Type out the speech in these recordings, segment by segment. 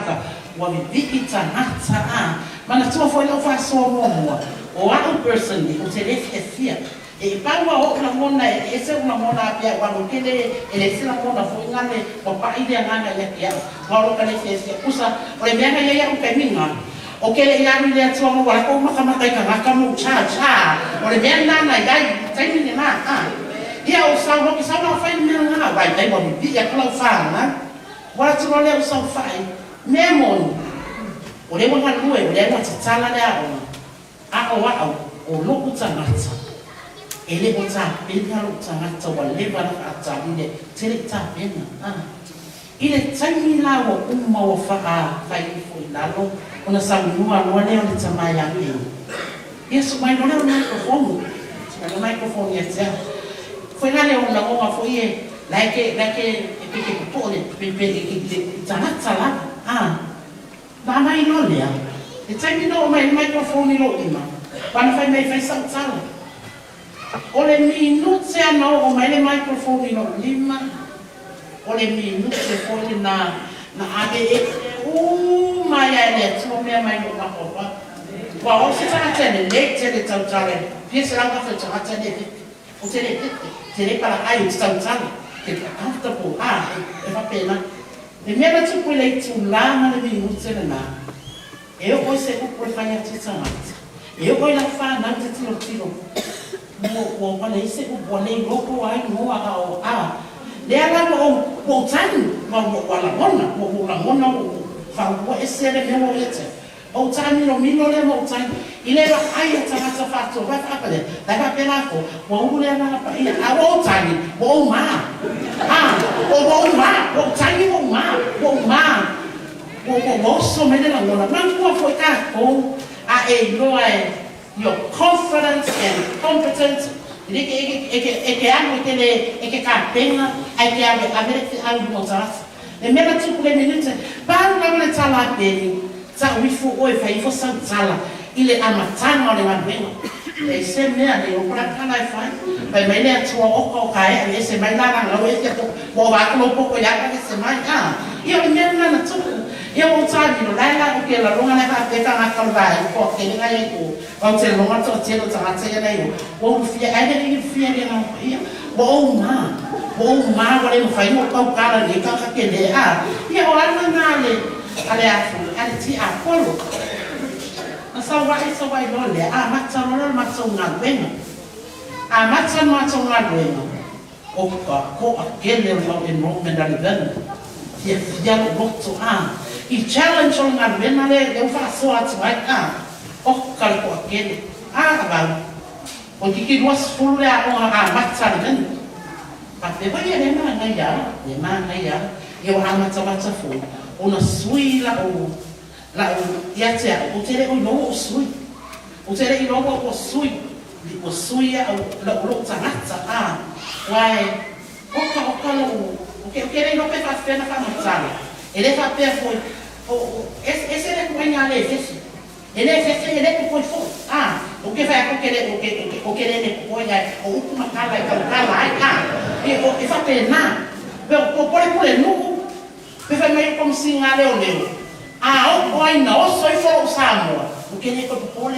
aka wa viki tangata mana tua foi lo fa so mo o a person ni o te lefe fia e paua o na mona e se una mona pia wa no kele ele se na mona foi ngale o pa ide ngana ya wa lo kale se usa o le mena ya o kaminga o kele ya mi le tua mo wa ko ma kama kai ka mo cha o le mena na dai tai ni na ia o sa mo ki sa na fai ni na vai dai mo bi ya kala fa na wa tu no le o sa fai memon o le mo ha lue o le mo tsala le a o wa o lo ku tsamata ele o tsa pena lo tsamata wa le ba na tsa ni tele tsa pena ile tsami la o umma o fa fai fo la lo ona sa nua no le o tsama ya ni yesu mai no le microphone ya tsa foi na le ona o fo ye like ke po le pe tsamata la ma mai no le e tsami no mai microphone lo ima quando fai salzare o le minute hanno o mai le microfoni non lima o le minute fuori na ade mai le tu me mai no ma papa wa o se sta tene le tele salzare piese la fa tene o tele para ai salzare che comfortable e va pena e me la tu quelle tu la ma le minute na e o poi se puoi fare salzare eu vou lá falar não te tiro o quando esse o bolei logo aí no dela o tani o la mona o esse é meu o tani no mino le o tani ele vai aí tá fato vai fazer vai pela o le na o tani o ma o tani o ma o so me la mona não foi cá your confidence and competence que amo que capena que amo mozart e me la tu le minute ba na le tala beni sa wifu o fai fo sala ile amatana le mabeno e se me ale o pra kana fai vai me le tu o ko kai e se mai la lo e to o va ko poco ya que se mai io me na tu io ho usato la che la lunga ne fa peta na calvai po che ne hai tu o se lo matto ce lo tra ce ne io o fia ai fia na io o ma vuole fai mo ko kala ni ka che ne io alla nale ale ale ti a polo so vai lo le mazza una bene mazza una bene o ko che ne lo in nome dal bene dia molto il challenge on a venale le fa so vai o calco che va o di lo sfulle a mazza bene ma te vai a le manga ya io mazza fu una suila o la ya c'è o te lo sui o te lo sui o suia o lo zanazza vai o che non fa pena fa mazzare e le fa per poi esse le cognale fesi e le fesi le poi fu o che fai o che le poi o una cala e fa pena per poi no per fare meglio come singale o leo o poi no so fo Samoa o che ne poi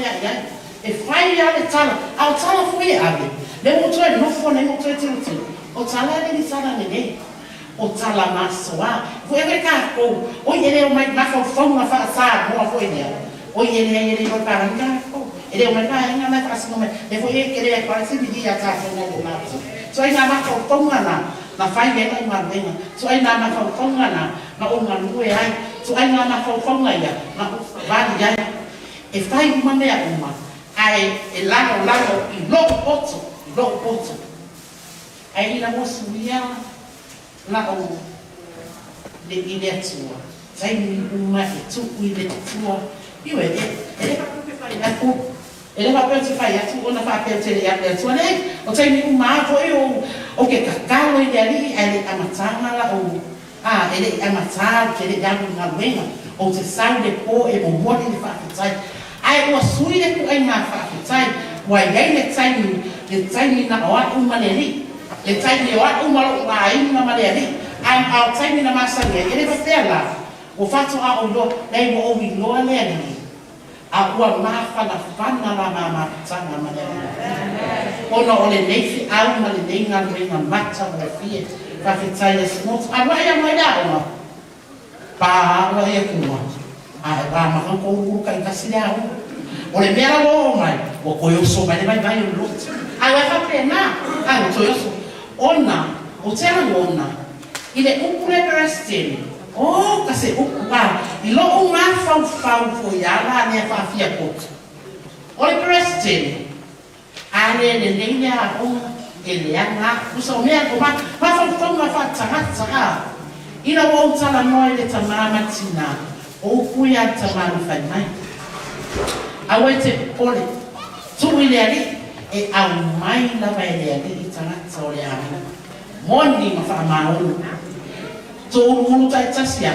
e fai le tala tala fu le moto no fo ne moto o tala le sala ne o tala masoa foi ver o ele mai na fo na fa sa mo foi ne o ele no para ele o mai na fa sa no e foi ele quase dia tá no na so ai na ma fo na fai ne ai ma venga so ai na ma fo na o ma lu ai so ai na ma fo ya na va ya e fai uma me uma ai e lago i logo pozzo ai la mosuia la o le ile tua sai uma e tu ile tua io e fa proprio fai la tu e fa proprio fai tu una fa per te le tua ne o sai uma foi o che cacalo ile lì ai amazzana la o ele amazzare che le danno una venga o se sai le po e un po' di fa sai ai o suile tu ai ma fa sai wai le sai na o uma le lì le sai o uma lo ai na ma le lì ai au sai na ma sai ele va per là o fatu a o lo nei mo o mi lo le ni a ua ma fana la mama tanga ma le ona o le nei fi au ma le nei nga mata mo fie fa fitai e smot a wa ia mai da ona pa wa ia kuma a ba ma ko uru ka kasi da o le mera lo mai o ko yo so mai vai o lo a wa fa pena a o to yo so ona o tera ona ile ukule prestini oh kasi ukupa ilo uma fau fo ya la ne fa fia pot o le prestini ale le leia o ele ana uso me ko ma fa ma fa tsaka ina wo tsala no ile tamama tina o kuya tamama fa mai awete pole tu ile ali e au mai la vai ile ali tsaka tsole ana moni ma fa ma o to mulu ta tsasia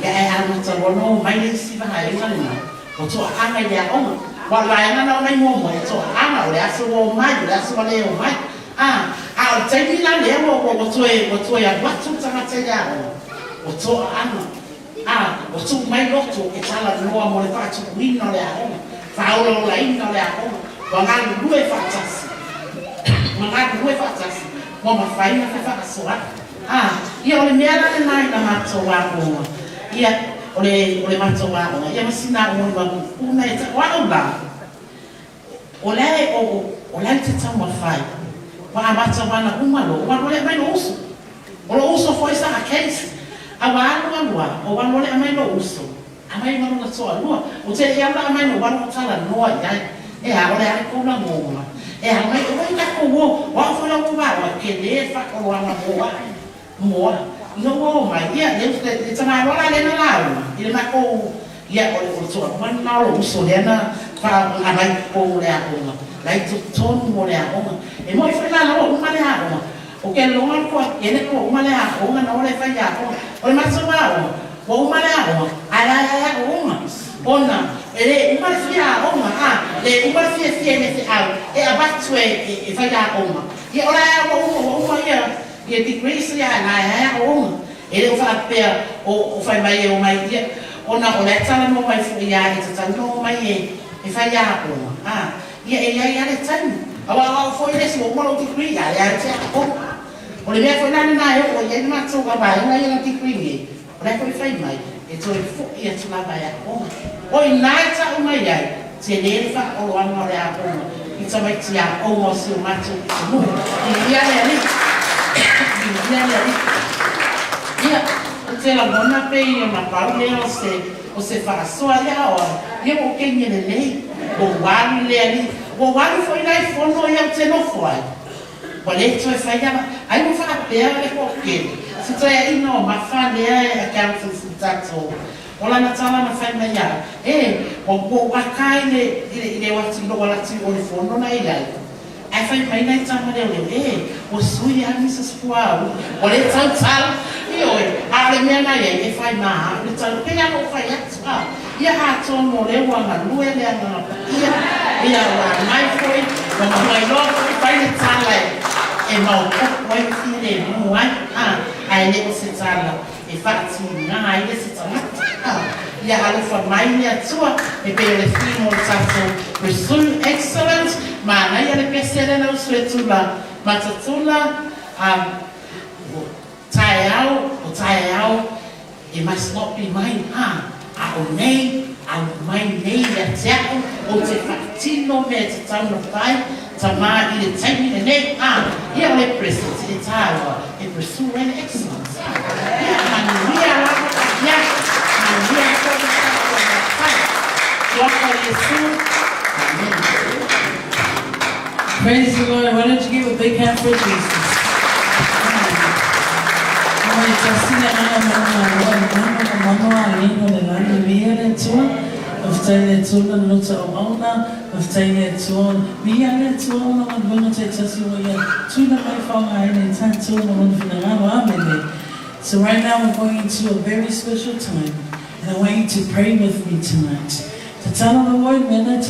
ya ana tsalo mai le si va ai ngale na o to ana ya o wala ina na mai mo to ana o le aso mai le aso le o mai a tsaimi la le o to ya watu tsaka tsaya o to ana o to mai lo to e tsala no mo le fa to wino le a fa o la ina le a o nga lu e fa tsasi nga lu e fa tsasi mo ma fa ina fa soa ia ole mea la nai na mato wa o ia ole mato wa o ia masina o wa una e ta wa o la ole te ta mo fai wa mato wa na uma lo wa ole mai lo uso foi sa a case a wa o wa ole mai lo uso a mai ma no so lo o te ia la mai no wa no tala no ia e a ole a ko na mo e a mai o ka ko wa foi lo wa ke le fa ko wa na mo mo no mai ia le tana rola le na la ile ma ko ia o so man na lo so le na fa a mai ko le a ko lai tu ton mo le a ko e mo fa la lo ma le a ko o ke lo ma ko e le ko ma le a ko na no le fa ya ko o ma so ma o ma le a ko ala ya ko ma ona ele uma fia oma le uma fia ne se a e abatue e fa ya ko ma e ora ya ko uma ia ia decrease ya na ya o ele fa pe o fa mai o mai ia ona o le tala no mai fu ya e tsa no mai e fa ya o ia ia le tsan awa fo ile si o mo decrease ya tsa o le me fo na o ia ma tso ga ba na ia decrease o le fo fa mai e to fo ia tsa ba ya o ina tsa o mai ya te le fa o wa no le a o i tsa mai tia o mo si o ma tso mo ia le ia te la bona pe ia ma pa le o se fa soa ya o ia o ke ni le o wa le ali o wa foi lai fono ia te no foi o le to fa ya ai mo fa pe le ko ke se to ia ino ma fa le a ka fu tato o la na tala na fa na ya o wa kai le wa ti lo wala ti o le fono na ia ai fai mai nei tama le o sui a misa spuau o le tau io a le mea na e fai ma le tau pe ya o fai atu ia a to mo le wa na lue le ana ia wa mai foi wa mai lo fai le tala e ma o ko ai fine mo ai le se tala e fatti na ai le se tala ia a lo fa mai le atua e pe le fino tato pursue excellence ma na ia le pesere na usuetula matatula taiao it must not be mine a o nei a mai nei le teako o te whakatino me te tauna whai ta ma i le taimi le nei ia le presence i taua e pursue excellence ia manuia la ia manuia kona Waka Yesu amen. Praise the Lord. Why don't you give a big hand for Jesus? So right now we're going into a very special time, and I want you to pray with me tonight. To tell the Lord, amen.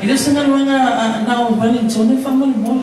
It doesn't matter na wani tone family mo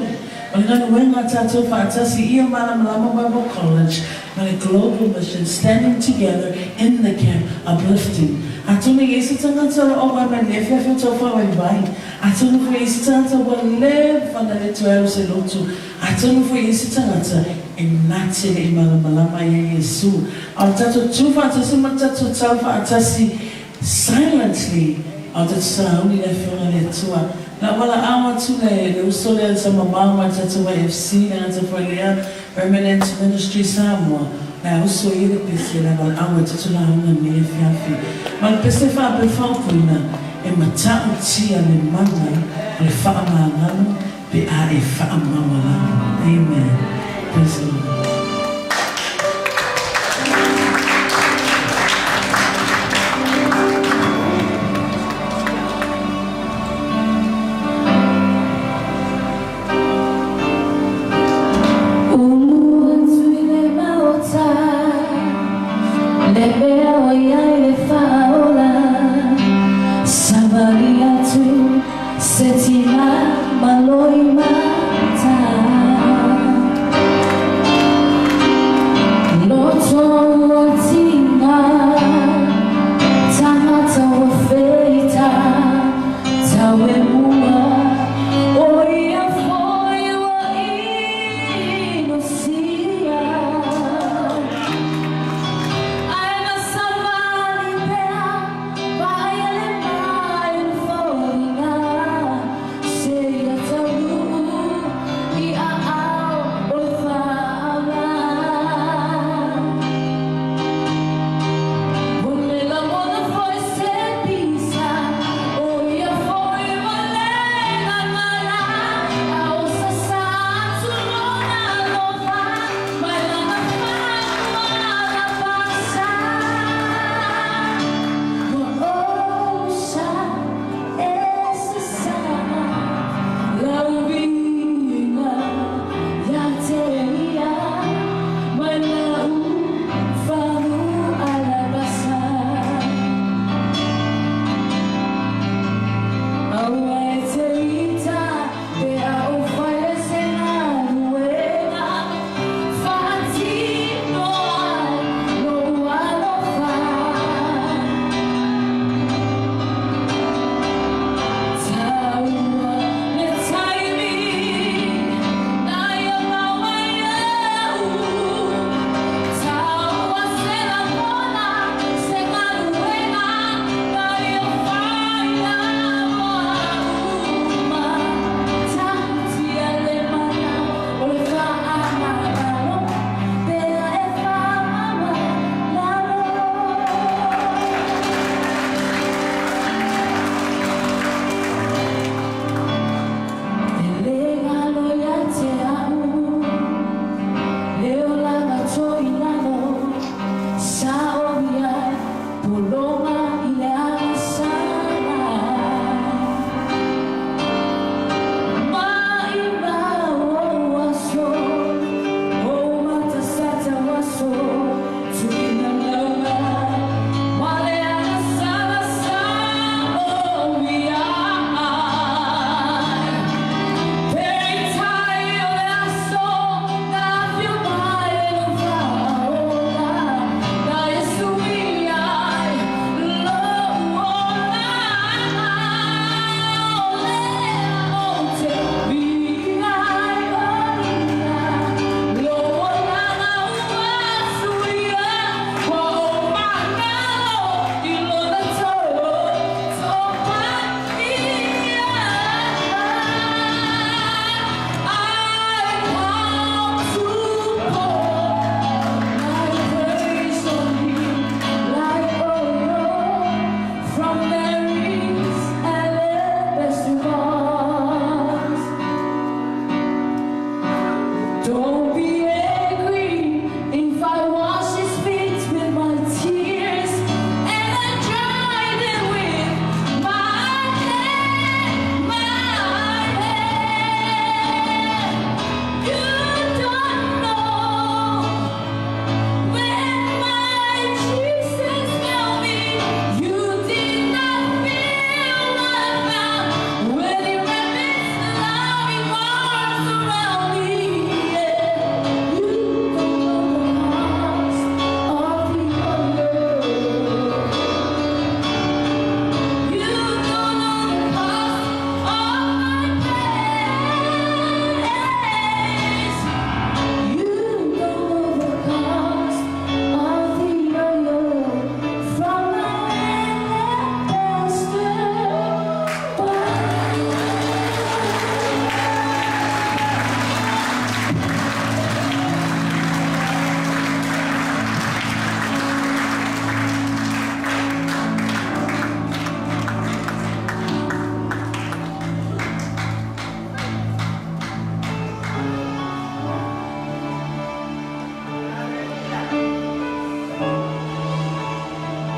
Olina wenga tato fatasi ia Malamalama Bible College, on a global mission, standing together in the camp, uplifting. Atuni yesi tangata owa manefe fetofa wenbai. Atuni fu yesi tangata wale fana letuero selotu. Atuni fu yesi tangata inati Malamalama ya Yesu. Altato tufa atasi matato talfa atasi silently. Altato only lefona letua. Na wala awa tule le usole sa mama tatu FC na tafolea permanent ministry Samoa. Na uso ile pese na wala awa tatu la huna ni fiafi. Mal pese fa pe fa kuna e mata utia le mama le fa mama be a e fa mama. Amen. Praise the Lord.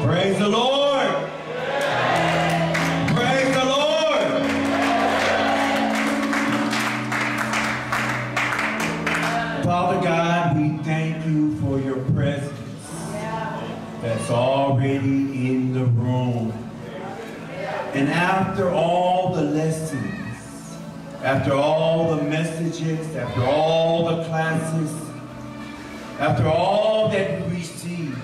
Praise the Lord. Praise the Lord. Father God, we thank you for your presence that's already in the room. And after all the lessons, after all the messages, after all the classes, after all that we receive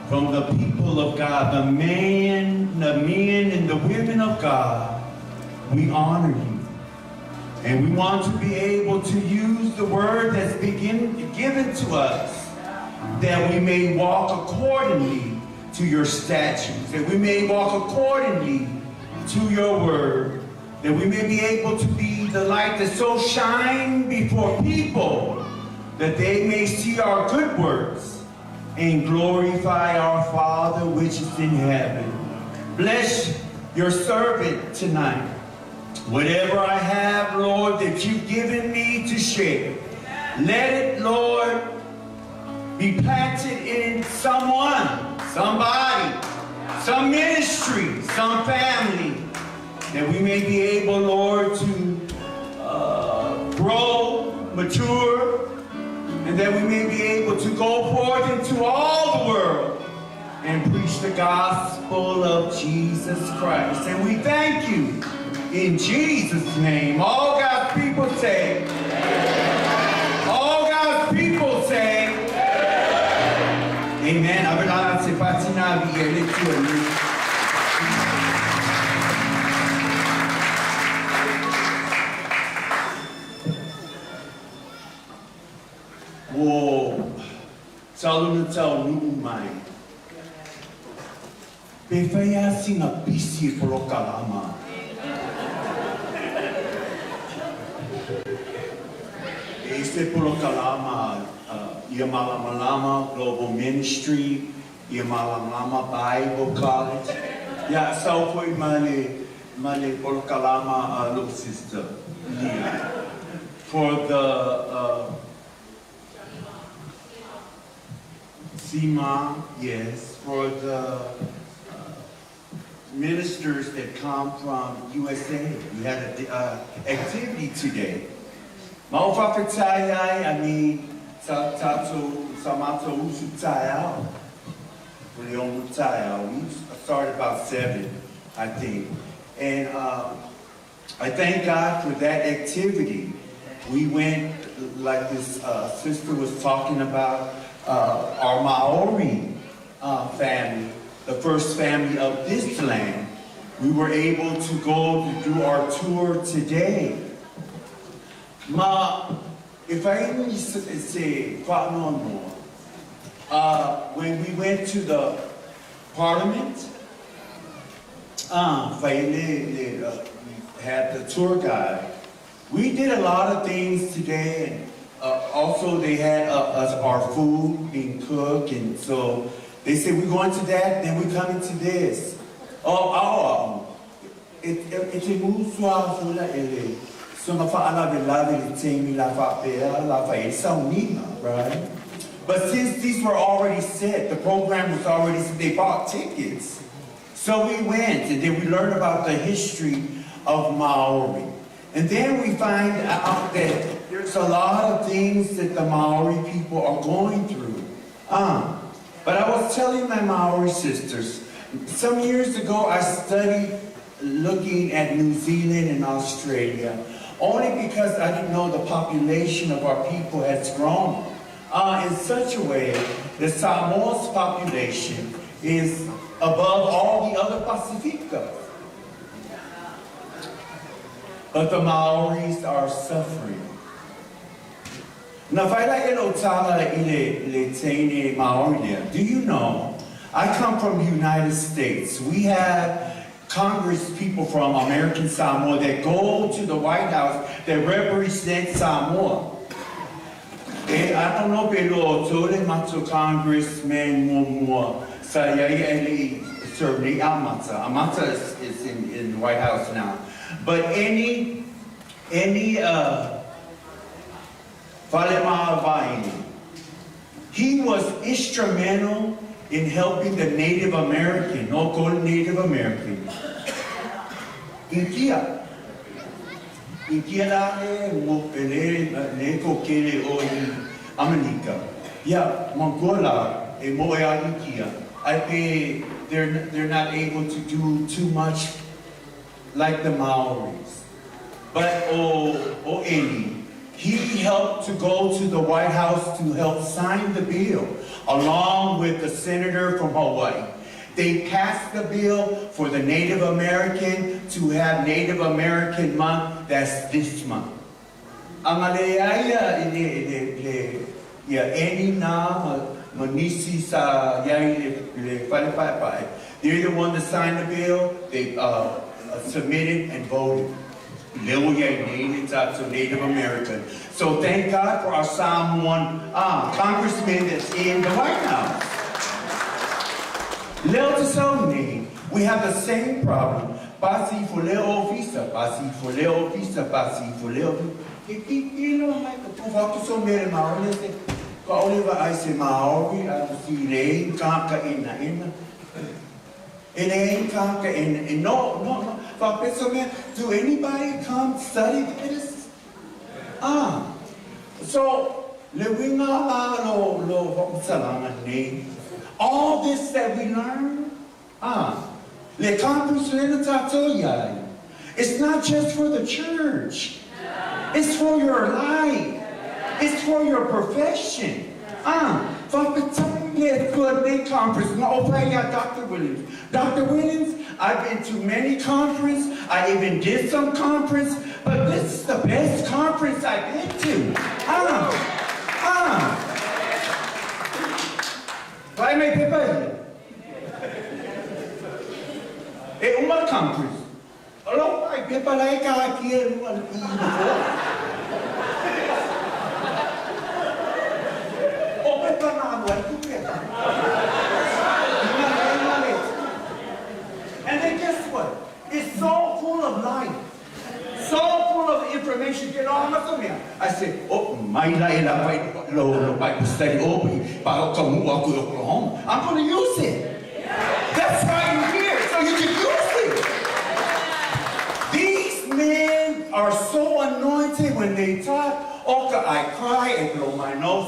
from the people of God, the men and the women of God, we honor you. And we want to be able to use the word that's been given to us, that we may walk accordingly to your statutes, that we may walk accordingly to your word, that we may be able to be the light that so shine before people, that they may see our good works and glorify our Father which is in heaven. Bless your servant tonight. Whatever I have, Lord, that you've given me to share, let it, Lord, be planted in someone, somebody, some ministry, some family, that we may be able, Lord, to grow, mature, and that we may be able to go forth into all the world and preach the gospel of Jesus Christ. And we thank you in Jesus' name. All God's people say, all God's people say, amen. 𝚟𝚒𝚍𝚎𝚘 Befaya singa bisi 𝚚𝚑𝚗𝚙𝚢𝚑𝚝 Este 𝚚𝚑𝚗𝚙𝚢𝚑𝚝 Malamalama Global Ministry, Malamalama Bible College. Yeah, so foi mane 𝚚𝚗𝚙𝚢𝚑𝚝 little sister for the Sima, yes, for the ministers that come from USA. We had an activity today. 𝚘𝚘𝚙𝚢𝚑𝚝, I mean, 𝚟𝚒𝚙𝚢𝚑𝚝. We started about 7, I think. And I thank God for that activity. We went, like this sister was talking about, our Maori family, the first family of this land. We were able to go to do our tour today. If I even say, when we went to the Parliament, we had the tour guide. We did a lot of things today, and also they had our food being cooked, and so they said, we're going to that, then we're coming to this. It's a move right? But since these were already set, the program was already set, they bought tickets. So we went, and then we learned about the history of Maori. And then we find out that there's a lot of things that the Maori people are going through. But I was telling my Maori sisters, some years ago I studied looking at New Zealand and Australia, only because I didn't know the population of our people has grown in such a way that Samoa's population is above all the other Pacificas. But the Maoris are suffering. Do you know, I come from the United States. We have Congress people from American Samoa that go to the White House that represent Samoa. I don't know, pero tole matzo Congressman Momoa Sayayeli certainly Amata. Amata is in the White House now. But any he was instrumental in helping the Native American, no called Native American. Inkia la mo pele ne ko kele o America. Yeah, Mongola e mo e Inkia. I think they're not able to do too much like the Maoris. But Eli, he helped to go to the White House to help sign the bill, along with the senator from Hawaii. They passed the bill for the Native American to have Native American month, that's this month. They're the one that signed the bill, they submitted and voted. Native American. So thank God for our Psalm 1 congressman that's in the White House. We have the same problem. Pasi fuleo visa, pasi fuleo visa, pasi fuleo. It ain't conquering. No. Do anybody come study this? So, all this that we learn, it's not just for the church. It's for your life. It's for your profession. Conference. Dr. Williams. Dr. Williams, I've been to many conferences. I even did some conference, but this is the best conference I've been to. Vai me pepe. Uma conference. Along vai pepe lai ka aqui And then guess what? It's so full of life, so full of information. Get on with them here. I said, my Bible study I'm going to use it. That's why you're here, so you can use it. These men are so anointed when they talk. I cry and blow my nose.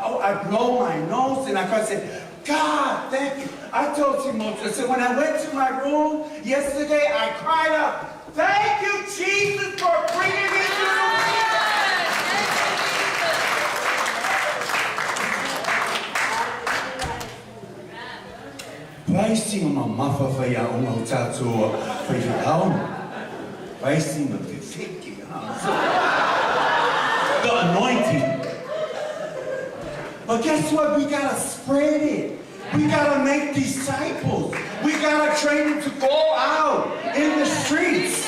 I blow my nose and I cry and say, God, thank you. I told Timothy, I said, when I went to my room yesterday, I cried out, thank you, Jesus, for bringing me to the anointing. But guess what? We gotta spread it. We gotta make disciples. We gotta train them to go out in the streets.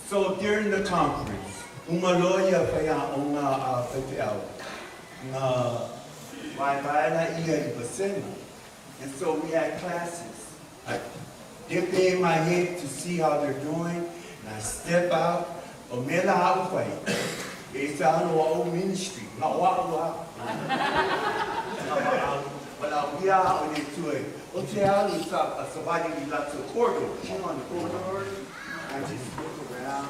So during the conference, umaloya kaya unga fetiao na na iya ibasema, and so we had classes. I dip in my head to see how they're doing, and I step out. Omela haupai, it's on our ministry. Na wa. But we are on it to it. Oteali sa sabadi nila to corridor. She on the corridor. I just look around.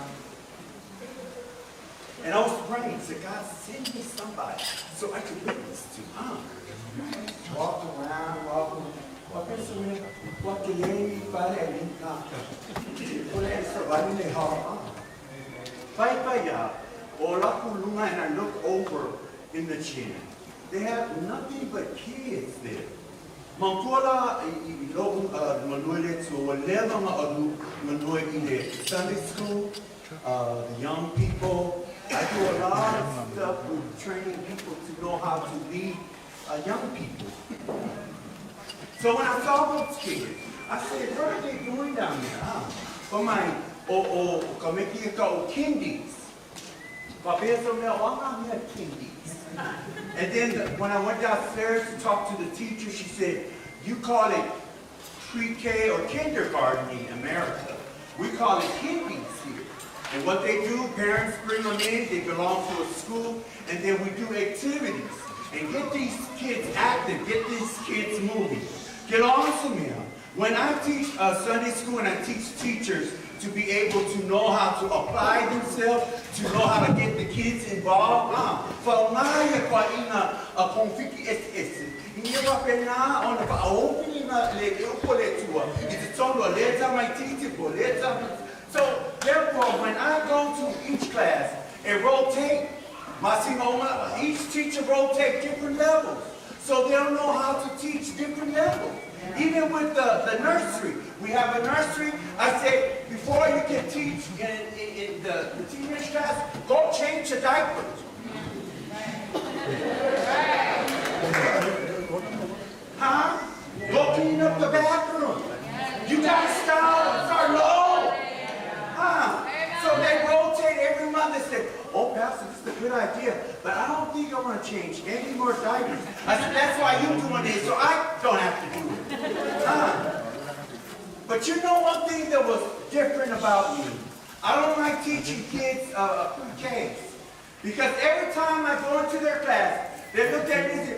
And I was praying, said, God, send me somebody so I could witness to. Walk around. And I look over in the chair. They have nothing but kids there. Mankola Manuele to 11 Manuele Sunday school, the young people. I do a lot of stuff with training people to know how to lead young people. So when I saw those kids, I said, what are they doing down there? For my Kamekika Kindies. And then when I went downstairs to talk to the teacher, she said, you call it pre-K or kindergarten in America. We call it hippies here. And what they do, parents bring them in, they belong to a school, and then we do activities. And get these kids active, get these kids moving. Get on me. When I teach Sunday school and I teach teachers to be able to know how to apply themselves, to know how to get the kids involved, so therefore, when I go to each class and rotate, each teacher rotates different levels. So they'll know how to teach different levels. Even with the nursery, we have a nursery. I say, before you can teach in the teenage class, go change your diapers. Huh? Go clean up the bathroom. You gotta start low. Huh? So they rotate every month. They say, oh, Pastor, this is a good idea, but I don't think I want to change any more diapers. I said, that's why you're doing it, so I don't have to do it. But you know one thing that was different about me? I don't like teaching kids pre-Ks. Because every time I go into their class, they look at me and say,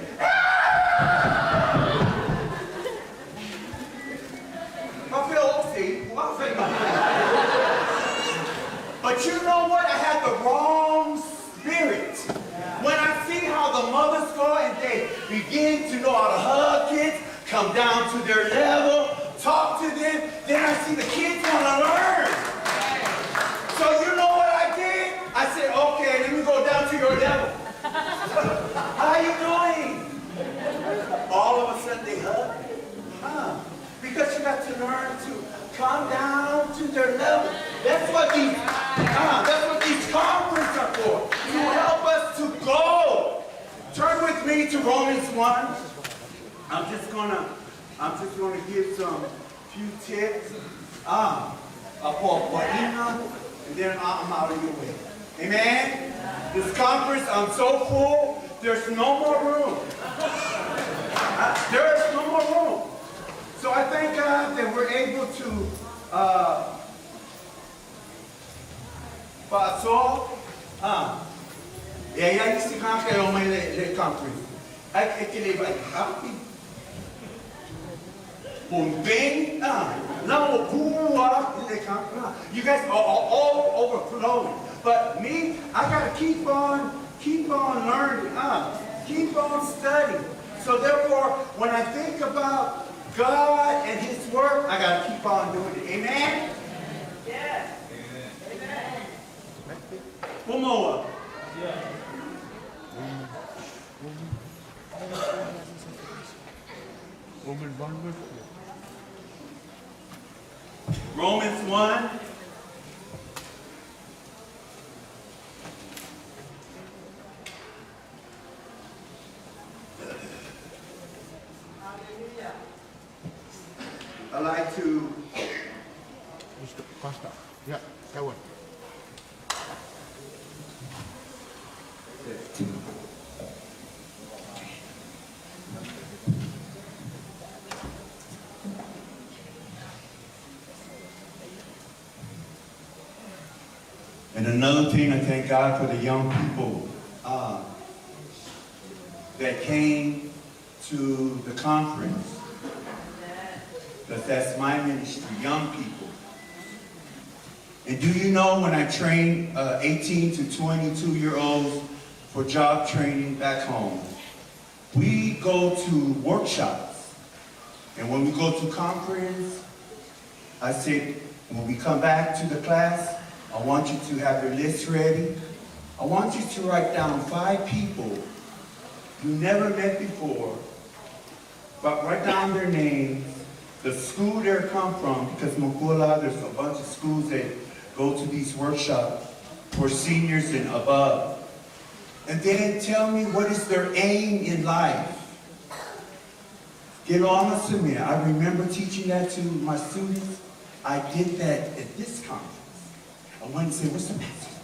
but you know what? I had the wrong spirit. When I see how the mothers go and they begin to know how to hug kids, come down to their level, talk to them, then I see the kids want to learn. So you know what I did? I said, okay, let me go down to your level. How you doing? All of a sudden they hug. Because you got to learn to come down to their level. That's what these conferences are for. To help us to go. Turn with me to Romans 1. I'm just gonna give some few tips. And then I'm out of your way. Amen? This conference, I'm so full, there's no more room. There's no more room. So I thank God that we're able to pasó. E aí a gente se cansa o mãe le conference. É que ele vai rápido. Bem, não you guys are all overflowing. But me, I gotta keep on learning, keep on studying. So therefore, when I think about God and His work, I gotta keep on doing it. Amen? Yes. Amen. One more. Romans 1. I like to. Costa. Yeah, that one. And another thing, I thank God for the young people that came to the conference. Because that's my ministry, young people. And do you know when I train 18 to 22-year-olds for job training back home, we go to workshops. And when we go to conference, I say, when we come back to the class, I want you to have your list ready. I want you to write down 5 people you never met before, but write down their names, the school they come from, because Mokula, there's a bunch of schools that go to these workshops for seniors and above. And then tell me what is their aim in life. Get honest with me. I remember teaching that to my students. I did that at this conference. I went and said, what's the pastor?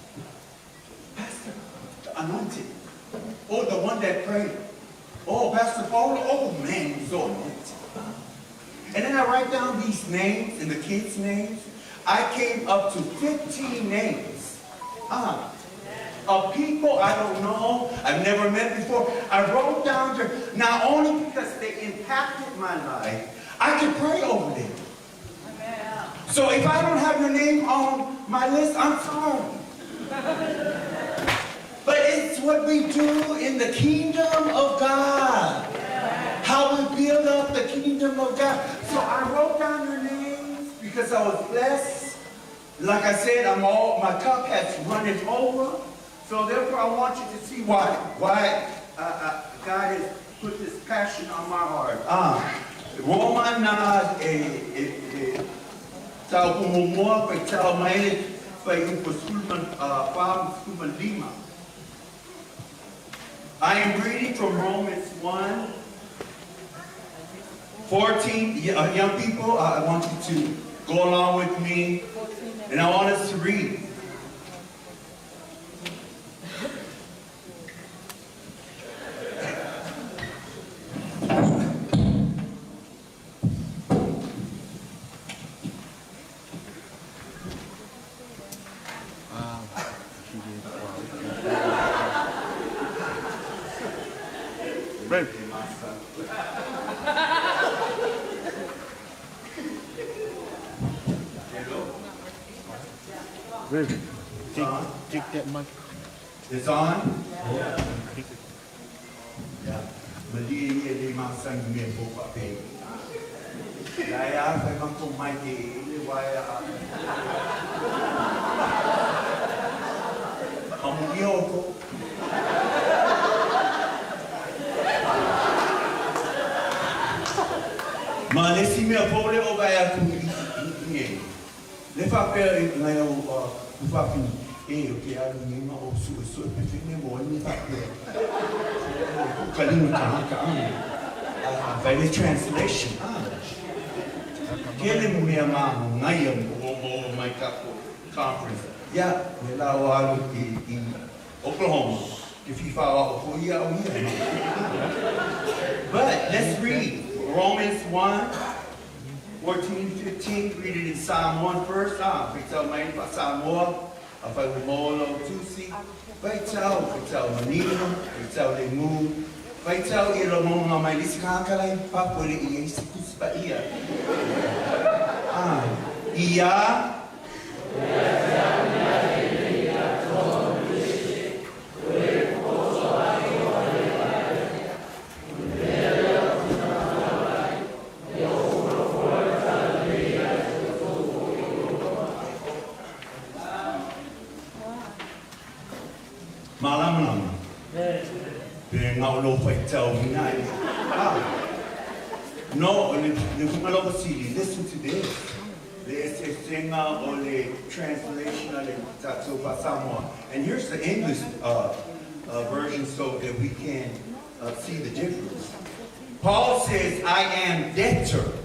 Pastor, anointed. Oh, the one that prayed. Oh, Pastor Paula, oh man, he's so anointed. And then I write down these names and the kids' names. I came up to 15 names of people I don't know, I've never met before. I wrote down not only because they impacted my life, I can pray over them. So if I don't have your name on my list, I'm sorry. But it's what we do in the kingdom of God. How we build up the kingdom of God. So I wrote down your names because I was blessed. Like I said, my cup has running over. So therefore I want you to see why God has put this passion on my heart. Roman na tao kumumua pa tao maile pa yung 𝚘𝚙𝚢𝚑𝚝. I am reading from Romans 1:14. Young people, I want you to go along with me, and I want us to read. Take that mic. It's on? Yeah. Yeah. Mali ele masang membo pa pe. Laya sa kang mic ele waya. Amuyo ko. Malesi me pole o gaya ku ni. Le fa pe ngayon ufapi okay alumima o su pefine mo ni fa pe. Kalima ka by the translation. Kele mo me ma ngayon o my conference. Yeah, nila in Oklahoma. If you follow But let's read Romans 1:14-15. Read it in Psalm 1 first. Pitaw may pa Psalm 1. Afay umolo tusi. Pitaw manino. Pitaw lemu. Pitaw ilo mo mga may liskankalay pa puli iya isikus pa iya. Iya. Malamalama. Ngaulo tell me no, listen to this. There's a singer or the translation of the Samoa. And here's the English version so that we can see the difference. Paul says, I am debtor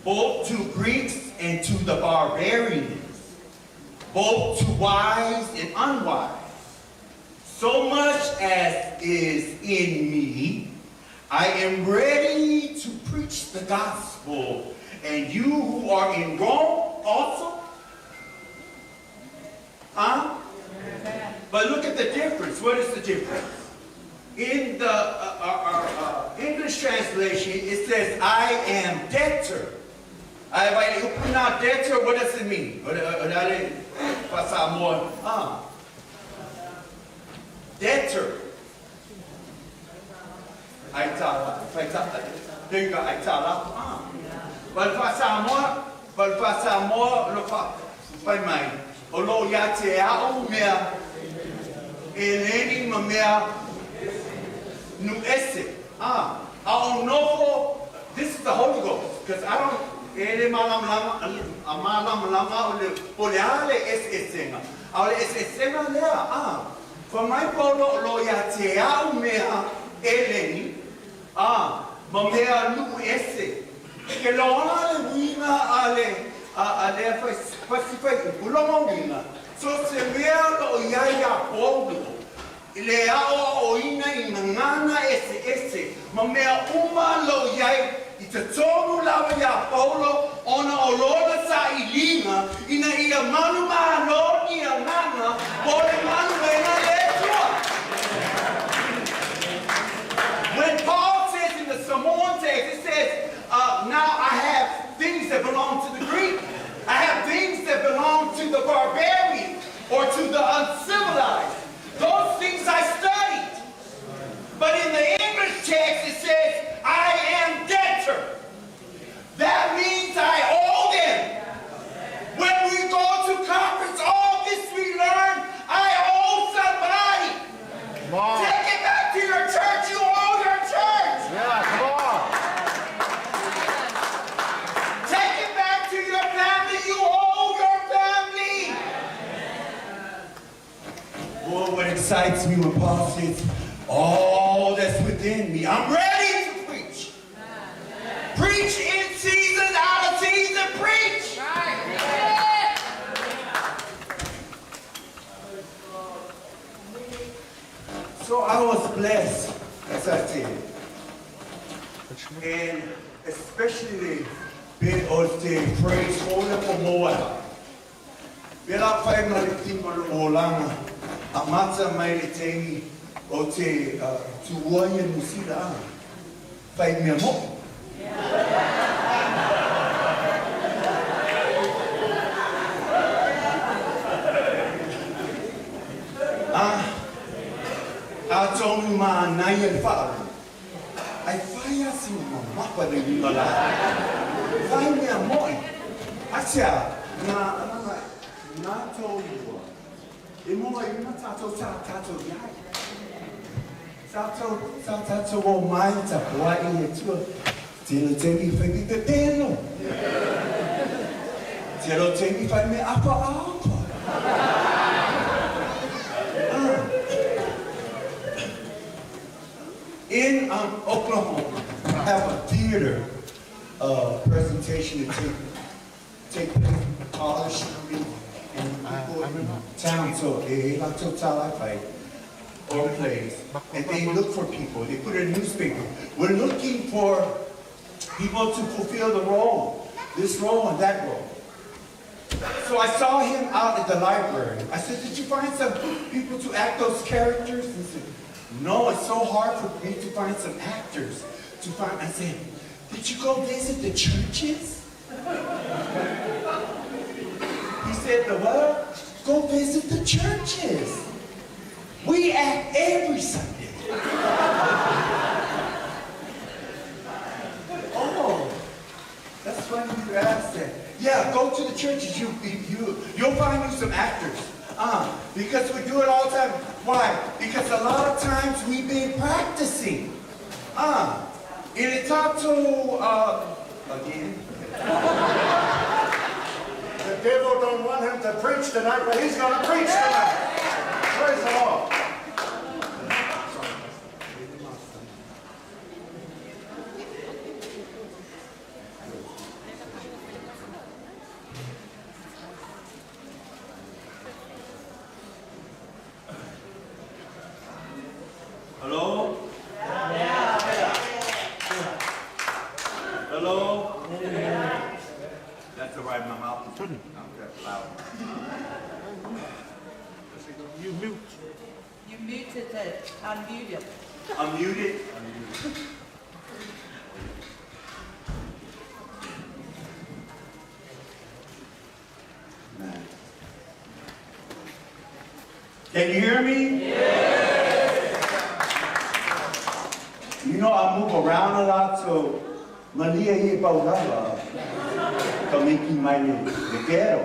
both to Greeks and to the barbarians, both to wise and unwise. So much as is in me, I am ready to preach the gospel. And you who are in Rome also? But look at the difference. What is the difference? In the English translation, it says, I am debtor. You put out debtor, what does it mean? Debtor. There you go, But this is the Holy Ghost, because I don't. For my polo lo ya te au mea eleni mamea lu ese ke lo ale wina ale specific uloma wina so se mea le ao o ina I ngana ese ma mea umalo iai I te tonu lawa ia Paulo ona o lona sa I linga ina ia manu mahano I a ngana o le manu ena le tua. When Paul says in the Samoan text, it says, now I have things that belong to the Greek. I have things that belong to the barbarian or to the uncivilized. Those things I studied. But in the English text it says, I am debtor. That means I owe them. When we go to conference, all this we learn, I owe somebody. Come on. Take it back to your church, you owe your church. Yeah, come on. Take it back to your family, you owe your family. Boy, what excites me when Paul says, all that's within me, I'm ready to preach. Preach in season, out of season, preach. So I was blessed, as I said. And especially being on stage, praise holy for more. Bila pai maritima o langa, amata mai le tengi o te tuoia musila pai mea mo. A tonu ma nai e wha. Ai whai asi ma mapa de wimala. Whai mea moi. Asia, nā tō iwa. E moa I una tātou iai. Tātou o mai ta poa I e tua. Tēlo tengi whai te tēlo. Tēlo tengi whai me apa. In Oklahoma, I have a theater presentation to take place in college students and people in town. So they like to tell or plays, and they look for people. They put it in a newspaper. We're looking for people to fulfill the role, this role and that role. So I saw him out at the library. I said, did you find some people to act those characters? He said, no, it's so hard for me to find some actors. I said, did you go visit the churches? He said, the what? Go visit the churches. We act every Sunday. Oh, that's funny you asked that. Yeah, go to the churches. You'll find you some actors. Because we do it all the time. Why? Because a lot of times we've been practicing. In Itato, again. The devil don't want him to preach tonight, but he's going to preach tonight. Praise the Lord. Hello? Hello? That's all right, my mouth is not that loud. You mute. You muted it. Unmute it. Unmute it. Man. Can you hear me? You know, I move around a lot, so Malia ye paulava. Kamiki maile de quero,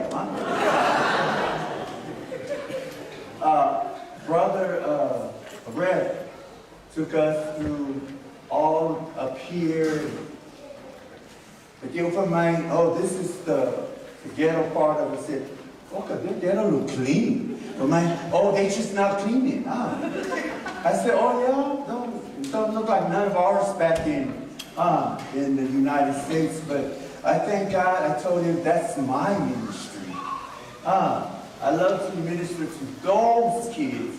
Brother Red took us through all up here. Oh, this is the ghetto part of it. Said, okay, the ghetto look clean. Oh, they just not cleaning. I said, oh yeah, no, it don't look like none of ours back in the United States, but I thank God. I told him that's my ministry. I love to minister to those kids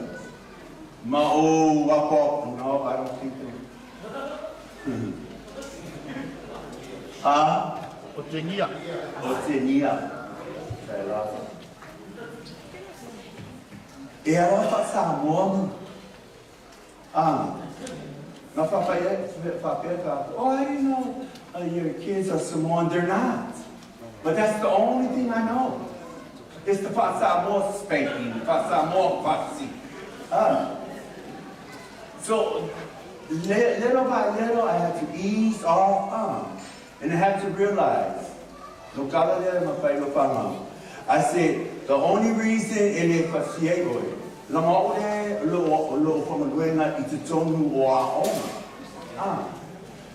Ma'o wapop. No, I don't think so. Otinia. Otinia. E ela passa amor. No, oh, I didn't know your kids are Samoan. They're not. But that's the only thing I know. It's the pasa amor spanking, the pasa amor pasi. So little by little, I had to ease off, and I had to realize, I said, the only reason in it was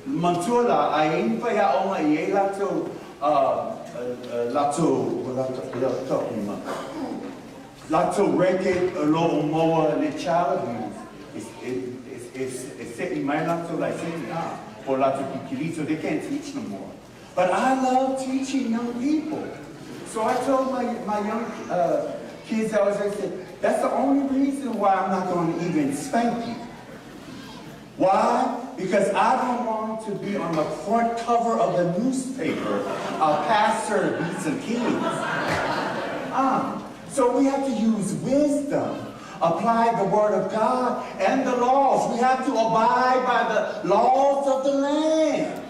Mantula, I ain't pay on a lato, lato record, a low more, the child abuse. It's setting my lato like saying, for lato kikili, so they can't teach no more. But I love teaching young people. So I told my young kids, I said, that's the only reason why I'm not going to even spank you. Why? Because I don't want to be on the front cover of the newspaper, a pastor beats some kids. So we have to use wisdom, apply the word of God and the laws. We have to abide by the laws of the land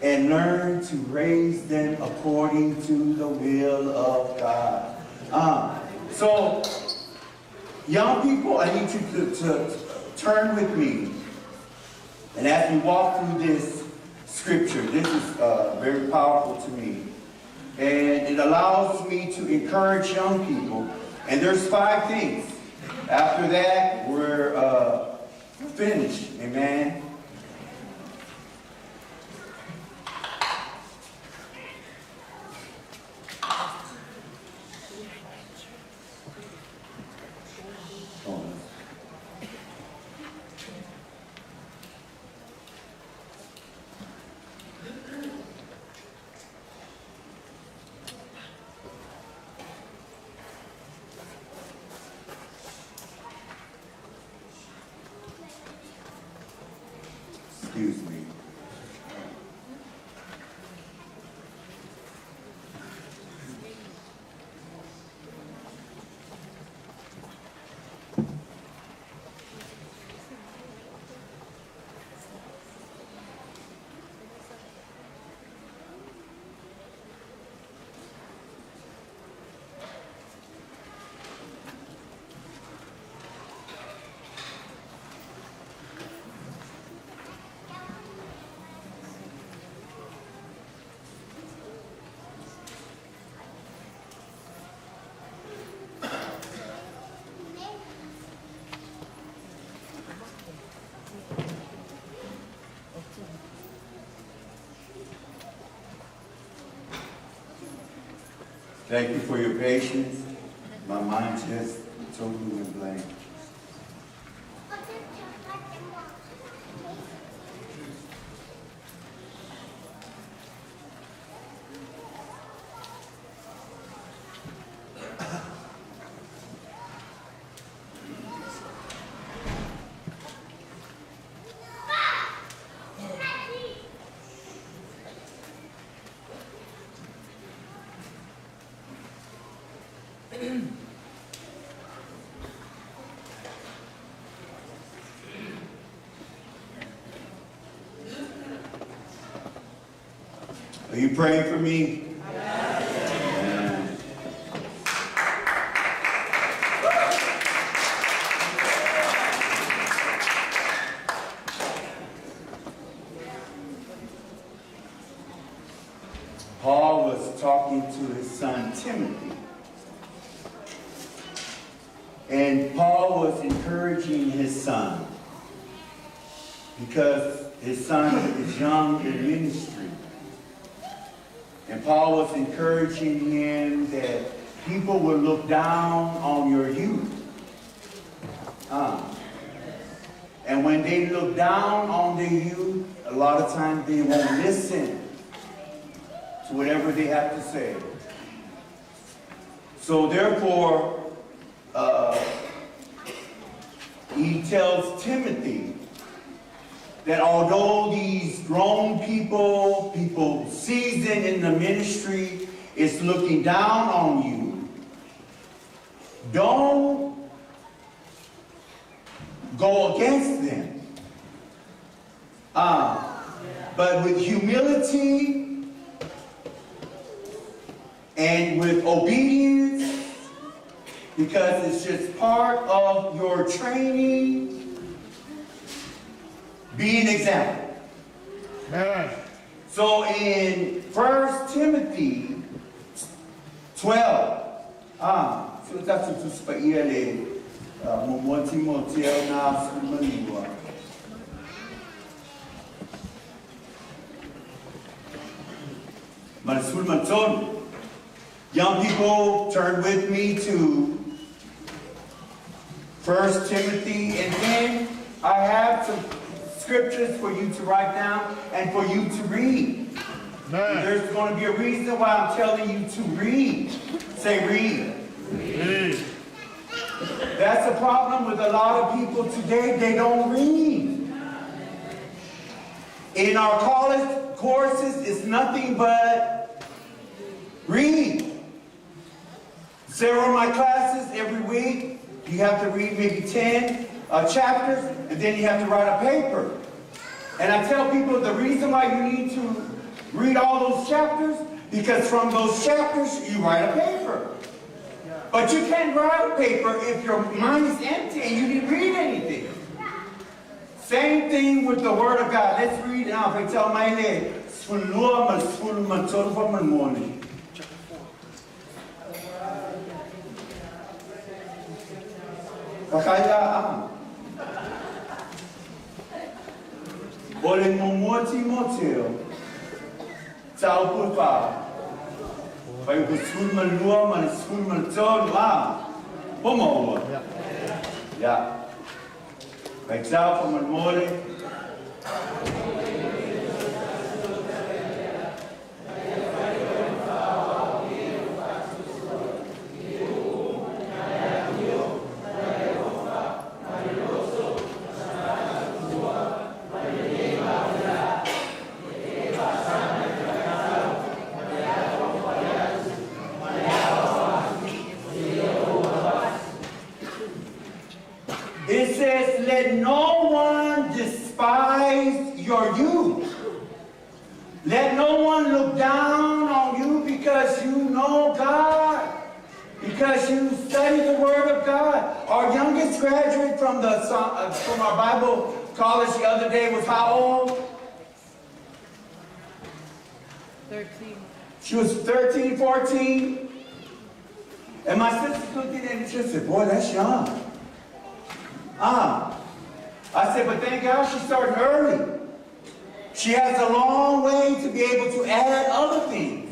and learn to raise them according to the will of God. So, young people, I need you to turn with me. And as we walk through this scripture, this is very powerful to me. And it allows me to encourage young people. And there's 5 things. After that, we're finished. Amen. Excuse me. Thank you for your patience. My mind just totally went blank. Are you praying for me? Amen. Paul was talking to his son Timothy. And Paul was encouraging his son because his son is young in ministry. And Paul was encouraging him that people will look down on your youth. And when they look down on their youth, a lot of times they won't listen to whatever they have to say. So therefore, he tells Timothy that although these grown people seasoned in the ministry, is looking down on you, don't go against them. But with humility and with obedience, because it's just part of your training, be an example. So in 1 Timothy 12, young people, turn with me to 1 Timothy, and then I have some scriptures for you to write down and for you to read. There's going to be a reason why I'm telling you to read. Say read. Read. That's the problem with a lot of people today. They don't read. In our college courses, it's nothing but read. Several of my classes every week, you have to read maybe 10 chapters, and then you have to write a paper. And I tell people the reason why you need to read all those chapters, because from those chapters you write a paper. But you can't write a paper if your mind is empty and you didn't read anything. Same thing with the Word of God. Let's read now. If I tell my name, Kakayaan. Oleh 𝚘𝚘𝚙𝚢𝚘, 𝚟𝚒𝚍𝚎, by 𝚘𝚘𝚙𝚢𝚘 and 𝚘𝚘𝚙𝚢𝚘, Pomoa. Yeah. By 𝚟𝚒𝚙𝚢𝚘. It says, let no one despise your youth. Let no one look down on you because you know God, because you study the Word of God. Our youngest graduate from our Bible college the other day was how old? 13. She was 13, 14. And my sister looked at it and she said, boy, that's young. I said, but thank God she's starting early. She has a long way to be able to add other things.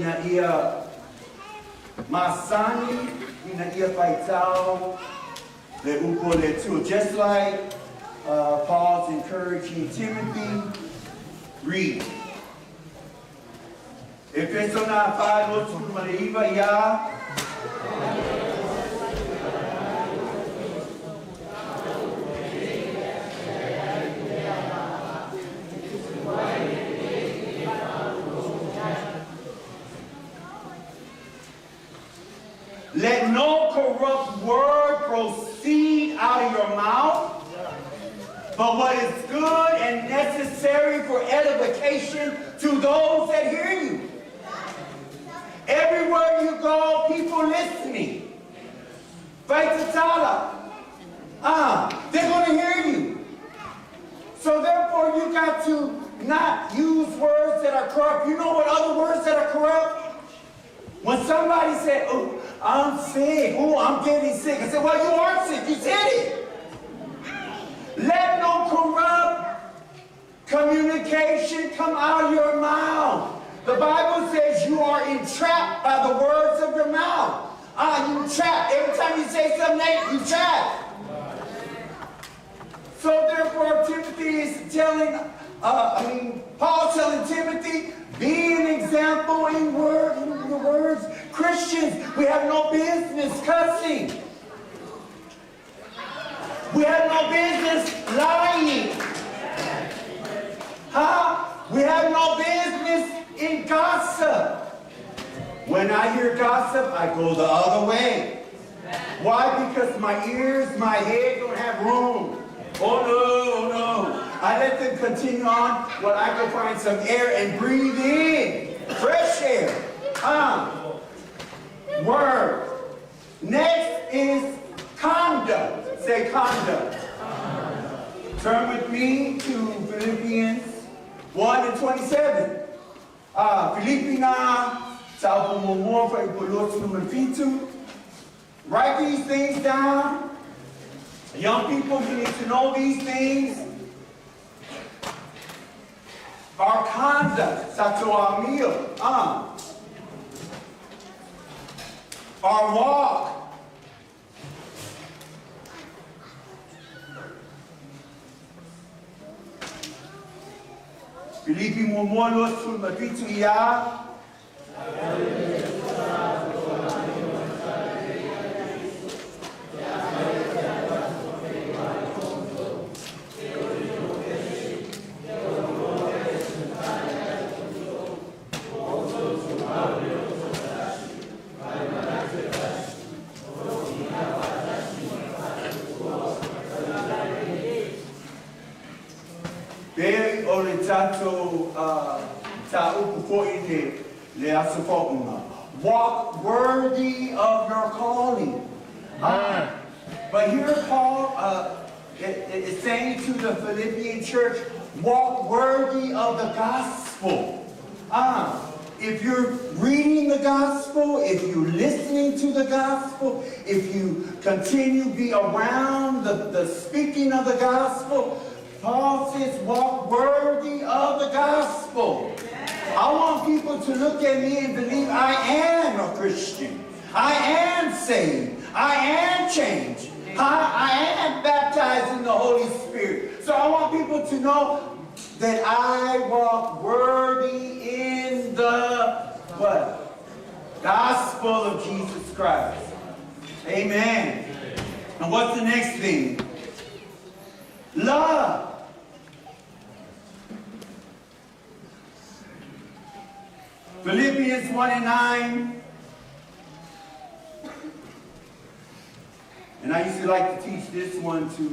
ina ia masani, ina ia paitao, le uko le tu. Just like Paul's encouraging Timothy, read. Efeso na 5:8 ya. Let no corrupt word proceed out of your mouth, but what is good and necessary for edification to those that hear you. Everywhere you go, people listening. 𝚘𝚙𝚎𝚘𝚘𝚡. They're going to hear you. So therefore, you got to not use words that are corrupt. You know what other words that are corrupt? When somebody said, oh, I'm sick. Oh, I'm getting sick. I said, well, you are sick. You said it. Let no corrupt communication come out of your mouth. The Bible says you are entrapped by the words of your mouth. You trapped. Every time you say something, you trapped. So therefore, Timothy is telling, Paul telling Timothy, be an example in your words. Christians, we have no business cussing. We have no business lying. We have no business in gossip. When I hear gossip, I go the other way. Why? Because my ears, my head don't have room. Oh no. I let them continue on while I go find some air and breathe in. Fresh air. Word. Next is conduct. Say conduct. Turn with me to Philippians 1:27. Write these things down. Young people, you need to know these things. Our conduct, our meal, our walk. Filipi mumulo sulmapitu iya. Walk worthy of your calling. But here Paul is saying to the Philippian church, walk worthy of the gospel. If you're reading the gospel, if you're listening to the gospel, if you continue to be around the speaking of the gospel, Paul says, walk worthy of the gospel. I want people to look at me and believe I am a Christian. I am saved. I am changed. I am baptized in the Holy Spirit. So I want people to know that I walk worthy in the what? Gospel of Jesus Christ. Amen. And what's the next thing? Love. Philippians 1:9. And I used to like to teach this one to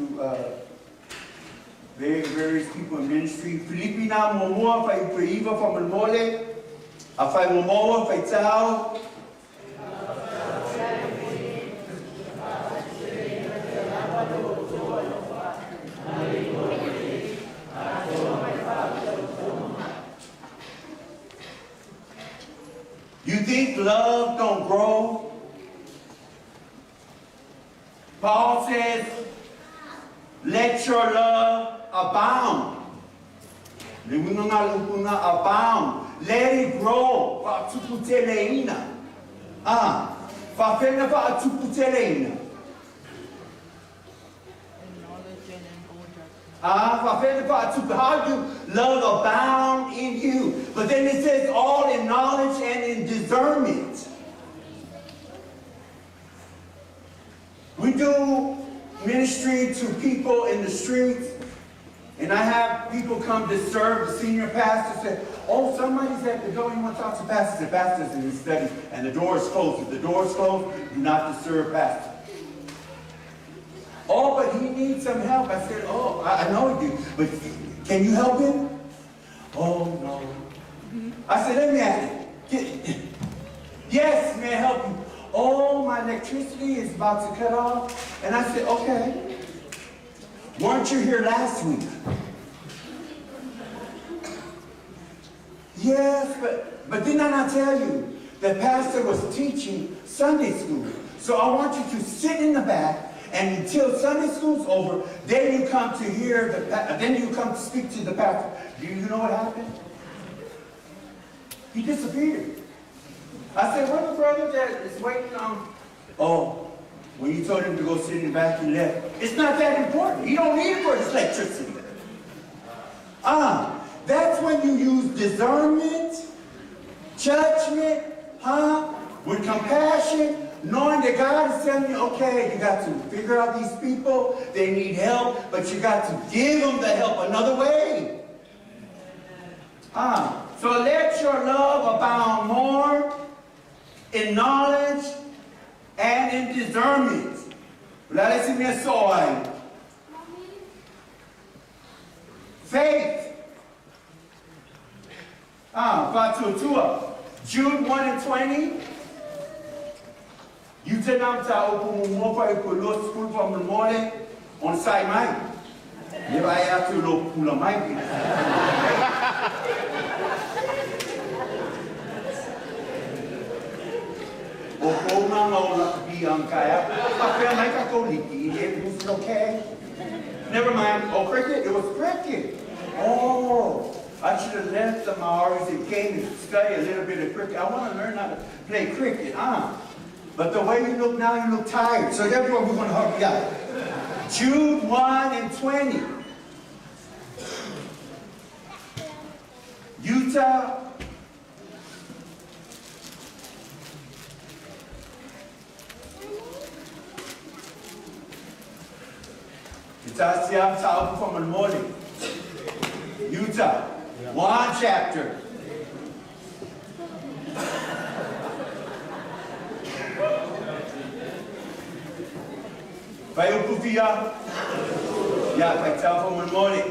various people in ministry. Filipina momoa fai preiva famolmole, a fai momoa fai 𝚟𝚒𝚍𝚎. You think love don't grow? Paul says, let your love abound. Abound. Let it grow. How do love abound in you? But then it says all in knowledge and in discernment. We do ministry to people in the streets, and I have people come to serve. The senior pastor said, oh, somebody's at the door, you want to talk to pastor? The pastor's in his study, and the door is closed. If the door is closed, do not disturb pastor. Oh, but he needs some help. I said, oh, I know you do, but can you help him? Oh, no. I said, let me ask you. Yes, may I help you? Oh, my electricity is about to cut off. And I said, okay. Weren't you here last week? Yes, but didn't I not tell you that pastor was teaching Sunday school? So I want you to sit in the back, and until Sunday school's over, then you come to hear then you come to speak to the pastor. Do you know what happened? He disappeared. I said, what the brother that is waiting on? Oh, when you told him to go sit in the back, he left. It's not that important. You don't need it for his electricity. That's when you use discernment, judgment, with compassion, knowing that God is telling you, okay, you got to figure out these people, they need help, but you got to give them the help another way. So let your love abound more in knowledge and in discernment. Faith. Jude 1:20. You tell them to open more for school from the morning on side mine. If I have to look pull on my okay? Never mind. Oh, cricket? It was cricket. Oh, I should have left the Maoris and came and study a little bit of cricket. I want to learn how to play cricket. But the way you look now, you look tired. So therefore, we're going to help you out. Jude 1:20. Utah. From the morning. Utah. One chapter. Vai o Kufia? Yeah, vai tell from the morning.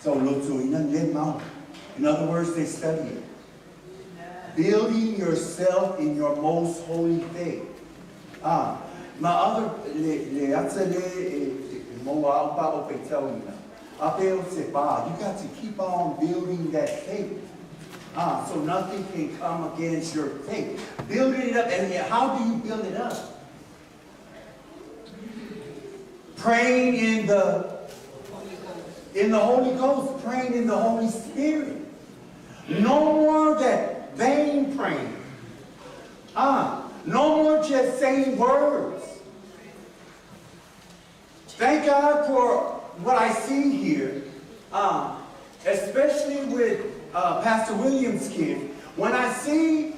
So in other words, they study it. Building yourself in your most holy faith. My other you got to keep on building that faith. So nothing can come against your faith. Building it up, and how do you build it up? Praying in the Holy Ghost, praying in the Holy Spirit. No more that vain praying. No more just saying words. Thank God for what I see here, especially with Pastor Williams' kids. When I see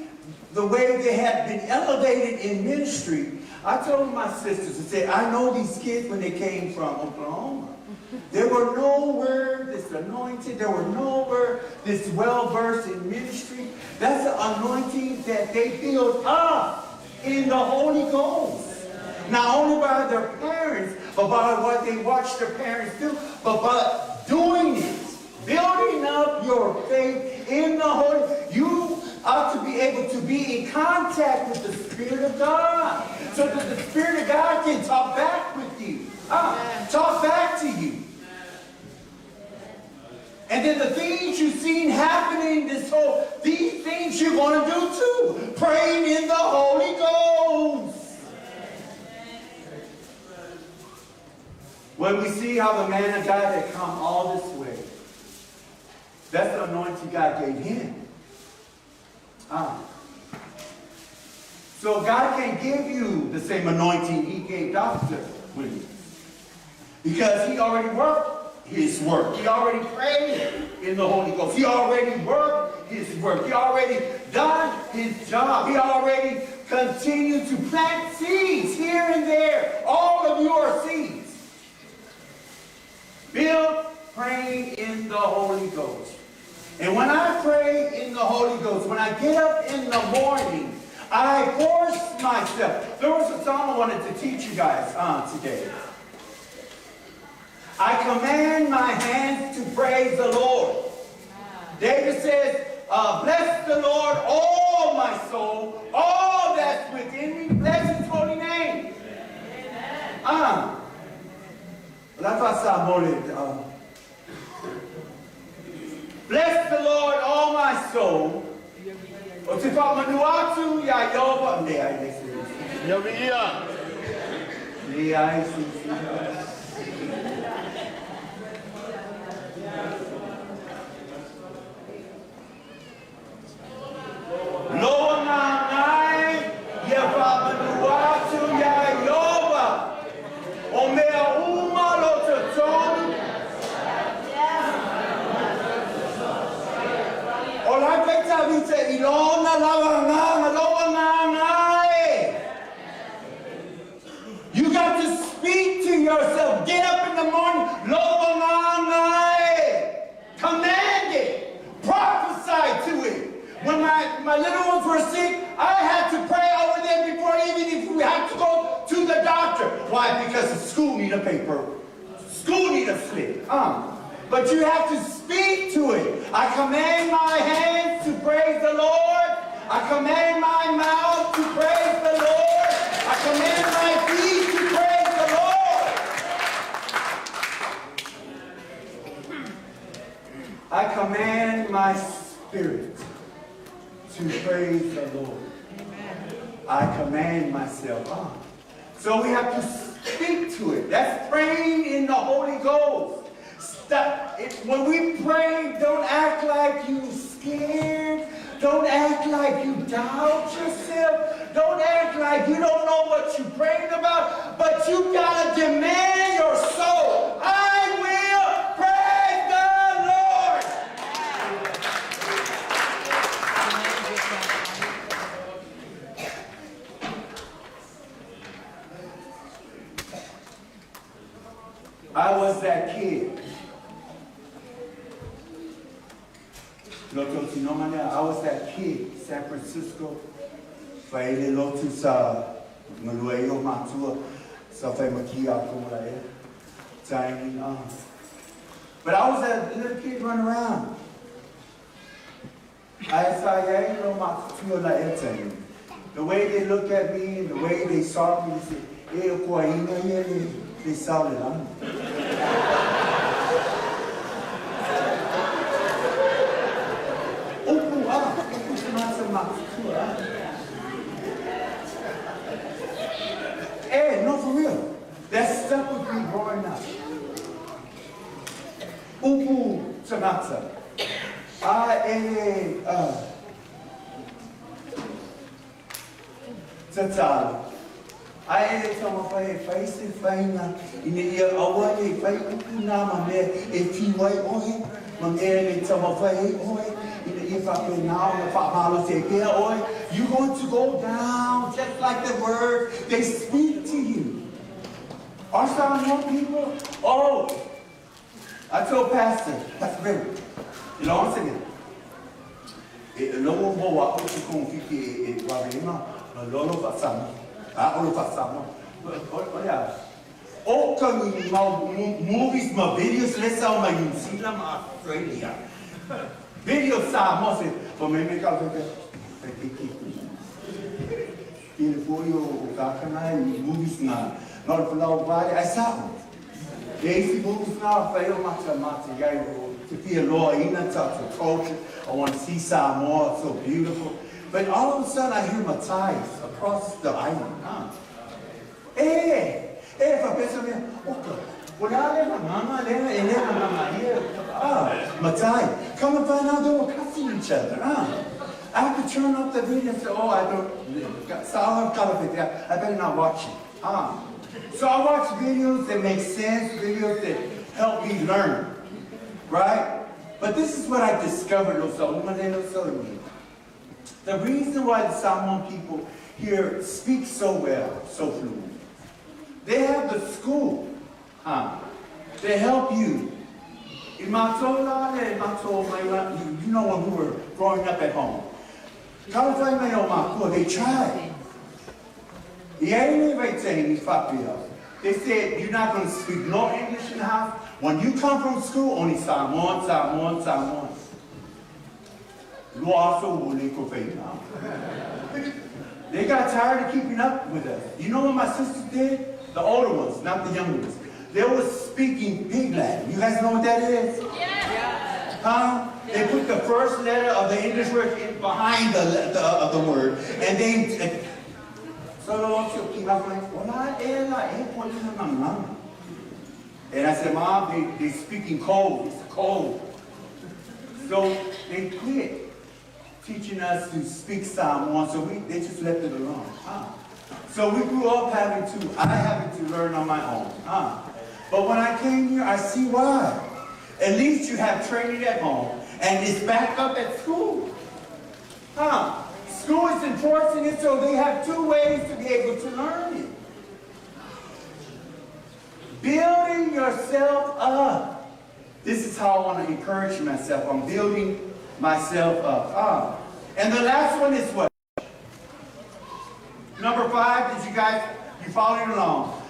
the way they have been elevated in ministry, I told my sisters, I said, I know these kids when they came from Oklahoma. They were nowhere this anointed. They were nowhere this well-versed in ministry. That's the anointing that they build up in the Holy Ghost. Not only by their parents, but by what they watch their parents do, but by doing it. Building up your faith in the Holy. You ought to be able to be in contact with the Spirit of God, so that the Spirit of God can talk back with you. Talk back to you. And then the things you've seen happening these things you're going to do too. Praying in the Holy Ghost. When we see how the man of God had come all this way, that's the anointing God gave him. So God can give you the same anointing He gave Dr. Williams. Because he already worked his work. He already prayed in the Holy Ghost. He already worked his work. He already done his job. He already continued to plant seeds here and there. All of you are seeds. Build praying in the Holy Ghost. And when I pray in the Holy Ghost, when I get up in the morning, I force myself. There was a song I wanted to teach you guys today. I command my hands to praise the Lord. David says, bless the Lord, all my soul, all that's within me. Bless His holy name. Bless the Lord, all my soul. You got to speak to yourself. Get up in the morning. Command it. Prophesy to it. When my little ones were sick, I had to pray over them before, even if we had to go to the doctor. Why? Because the school need a paper. School need a slip. But you have to speak to it. I command my hands to praise the Lord. I command my mouth to praise the Lord. I command my feet to praise the Lord. I command my spirit to praise the Lord. I command myself. So we have to speak to it. That's praying in the Holy Ghost. When we pray, don't act like you scared. Don't act like you doubt yourself. Don't act like you don't know what you're praying about. But you got to demand your soul. I will praise the Lord. I was that kid. I was that kid, San Francisco. But I was a little kid running around. I said, the way they looked at me and the way they saw me, they said, they saw it. Hey, no, for real. That stuck with me growing up. 𝚘𝚘𝚙𝚢𝚛. 𝚟𝚒𝚍𝚎𝚘. You're going to go down just like the word they speak to you. Are some more people? Oh, I told Pastor Bill, you know what I'm saying? Movies, my videos, let's say my New Zealand, Australia. Videos, for me, make out movies now. Not for now, I saw. Daisy movies now, fail much to be a lawyer, in a touch of culture. I want to see Samoa, so beautiful. But all of a sudden, I hear Matthias across the island. Hey, if I bet okay. Matthias, come and find out they were cussing each other. I have to turn off the video and say, oh, I don't, I better not watch it. So I watch videos that make sense, videos that help me learn, right? But this is what I discovered. The reason why the Samoan people here speak so well, so fluent, they have the school. They help you. You know when we were growing up at home. They tried. They said, you're not going to speak no English in the house. When you come from school, only Samoan. They got tired of keeping up with us. You know what my sisters did? The older ones, not the younger ones. They were speaking Pig Latin. You guys know what that is? Yeah. They put the first letter of the English word behind the word, and they. And I said, Mom, they speaking cold. It's cold. So they quit teaching us to speak Samoan, so they just left it alone. So we grew up having to learn on my own. But when I came here, I see why. At least you have training at home, and it's back up at school. School is enforcing it, so they have two ways to be able to learn it. Building yourself up. This is how I want to encourage myself. I'm building myself up. And the last one is what? Number 5, you following along?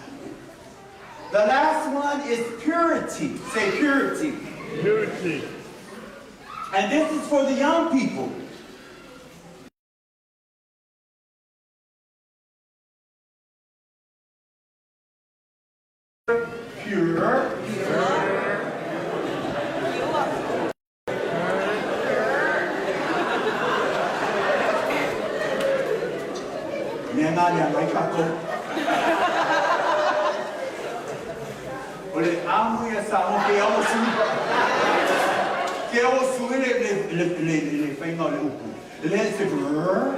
The last one is purity. Say purity. Purity. And this is for the young people. Pure. Oleh amo ya samo que eu sou le fengo le upu. Le se pure.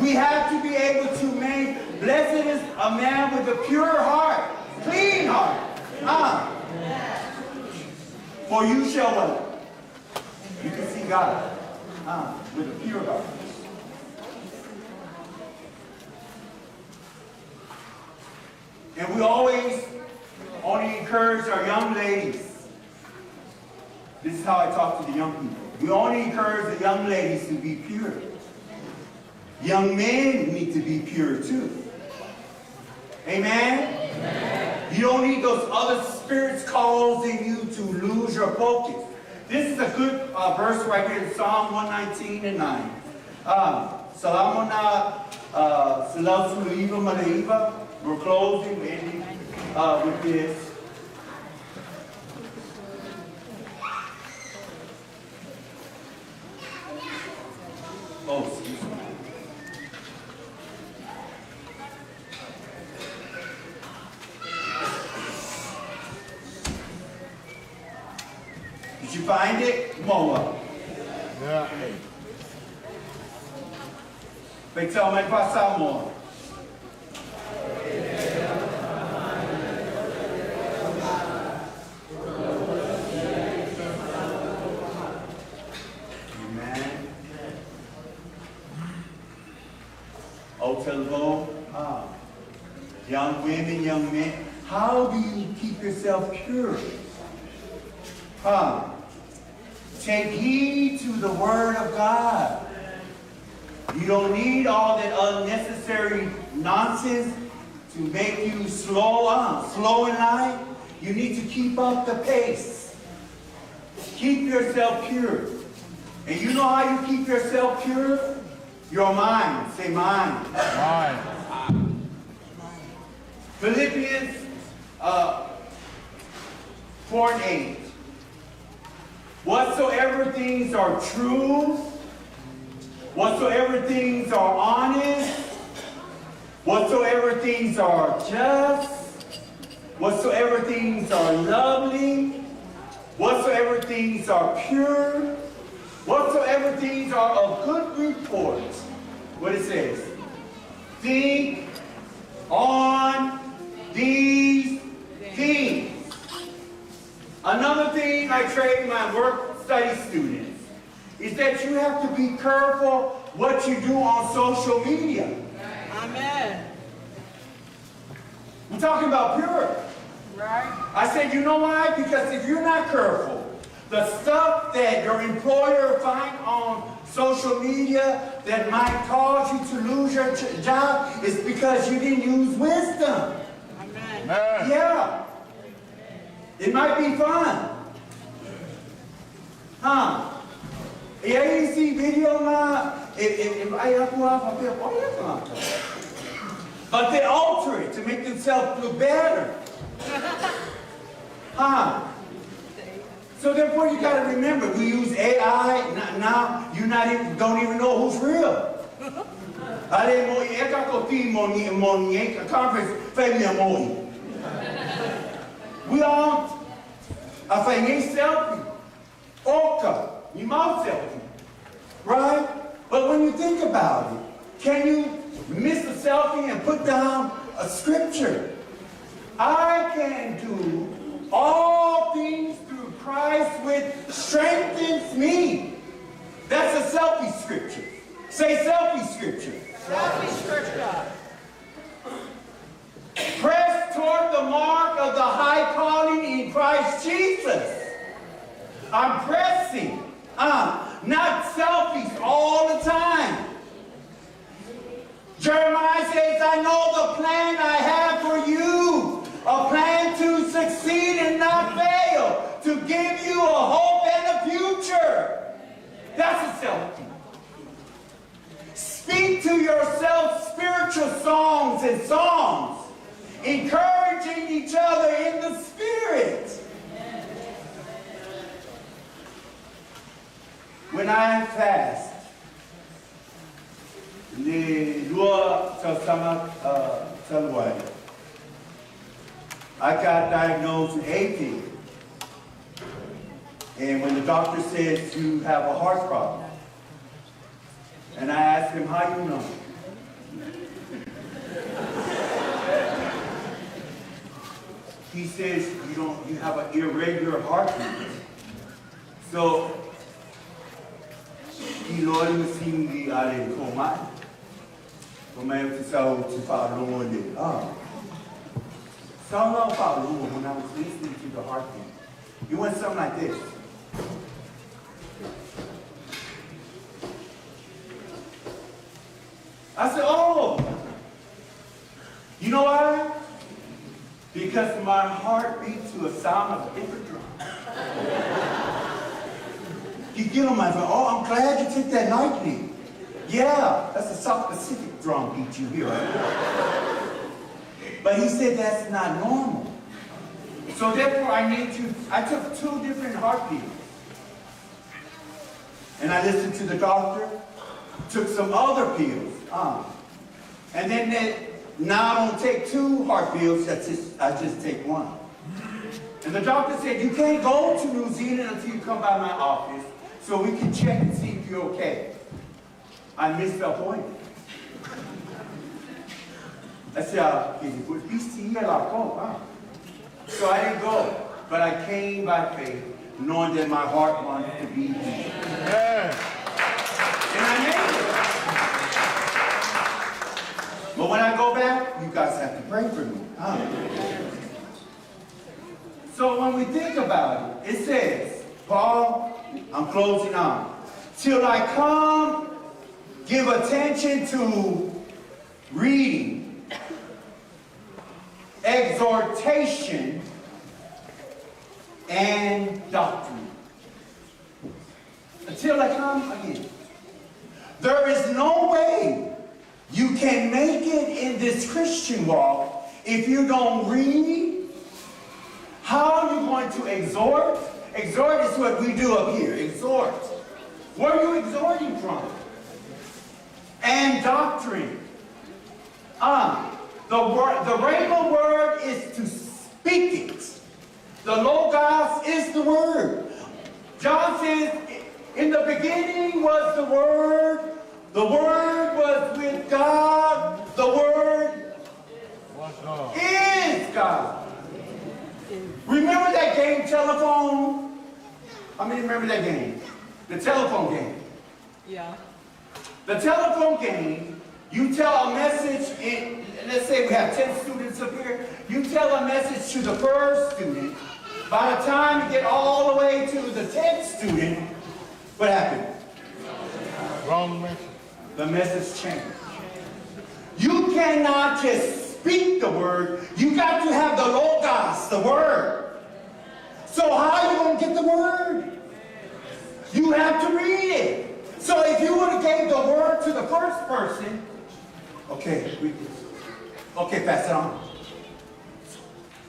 We have to be able to make blessed is a man with a pure heart, clean heart. For you shall what? You can see God with a pure heart. And we always only encourage our young ladies. This is how I talk to the young people. We only encourage the young ladies to be pure. Young men need to be pure too. Amen? Amen. You don't need those other spirits causing you to lose your focus. This is a good verse right here in Psalm 119:9. 𝚟𝚒𝚙𝚢𝚑𝚝. We're closing, we're ending with this. Oh, excuse me. Did you find it? Come on up. Yeah. 𝚟𝚒𝚙𝚢𝚛𝚒𝚐. Young women, young men, how do you keep yourself pure? Take heed to the word of God. You don't need all that unnecessary nonsense to make you slow in life. You need to keep up the pace. Keep yourself pure. And you know how you keep yourself pure? Your mind. Say mind. Mind. Philippians 4:8. Whatsoever things are true, whatsoever things are honest, whatsoever things are just, whatsoever things are lovely, whatsoever things are pure, whatsoever things are of good report. What it says? Think on these things. Another thing I train my work study students is that you have to be careful what you do on social media. Amen. We're talking about pure. Right. I said, you know why? Because if you're not careful, the stuff that your employer finds on social media that might cause you to lose your job is because you didn't use wisdom. Amen. Yeah. It might be fun. E aí esse video but they alter it to make themselves look better. So therefore you got to remember, we use AI now. You don't even know who's real. We all selfie, selfie, right? But when you think about it, can you miss a selfie and put down a scripture? I can do all things through Christ which strengthens me. That's a selfie scripture. Say selfie scripture. Selfie scripture. Press toward the mark of the high calling in Christ Jesus. I'm pressing, not selfies all the time. Jeremiah says, I know the plan I have for you, a plan to succeed and not fail, to give you a hope and a future. That's a selfie. Speak to yourself spiritual songs and songs, encouraging each other in the Spirit. When I fast, 𝚟𝚒𝚙𝚢𝚛𝚒𝚑𝚝, I got diagnosed with 𝚘𝚘𝚜𝚗. And when the doctor says you have a heart problem, and I asked him, how you know? He says you have an irregular heartbeat. So when I was listening to the heartbeat, it went something like this. I said, oh. You know why? Because my heart beats to a sound of a different drum. You get on my phone, oh, I'm glad you took that lightly. Yeah, that's a South Pacific drum beat you hear, right? But he said that's not normal. So therefore I took 2 different heartbeats. And I listened to the doctor, took some other pills. And then now I don't take 2 heart pills, I just take 1. And the doctor said, you can't go to New Zealand until you come by my office so we can check and see if you're okay. I missed the appointment. I said, so I didn't go, but I came by faith, knowing that my heart wanted to be healed. And I made it. But when I go back, you guys have to pray for me. So when we think about it, it says, Paul, I'm closing on. Till I come, give attention to reading, exhortation, and doctrine. Until I come again. There is no way you can make it in this Christian walk if you don't read. How are you going to exhort? Exhort is what we do up here. Exhort. Where are you exhorting from? And doctrine. The Rhema word is to speak it. The Logos is the word. John says, in the beginning was the Word was with God, the Word is God. Remember that game, telephone? How many remember that game? The telephone game. Yeah. The telephone game, you tell a message, let's say we have 10 students up here, you tell a message to the first student. By the time you get all the way to the 10th student, what happened? Wrong message. The message changed. You cannot just speak the word. You got to have the Logos, the word. So how are you going to get the word? You have to read it. So if you would have gave the word to the first person, okay, read this. Okay, pass it on.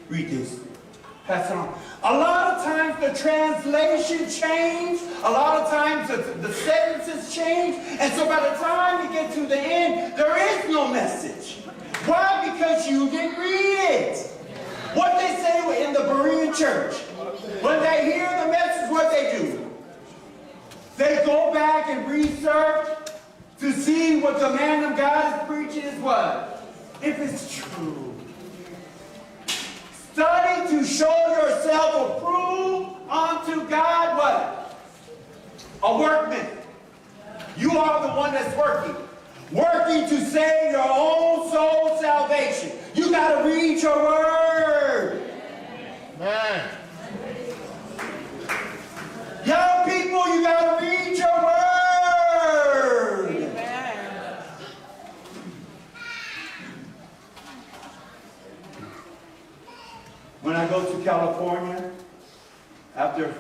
Read this. Pass it on. A lot of times the translation changed. A lot of times the sentences change. And so by the time you get to the end, there is no message. Why? Because you didn't read it. What they say in the Berean church, when they hear the message, what they do? They go back and research to see what the man of God is preaching is what? If it's true. Study to show yourself approved unto God, what? A workman. You are the one that's working. Working to save your own soul salvation. You got to read your word. Man. Young people, you got to read your word. Amen. When I go to California, after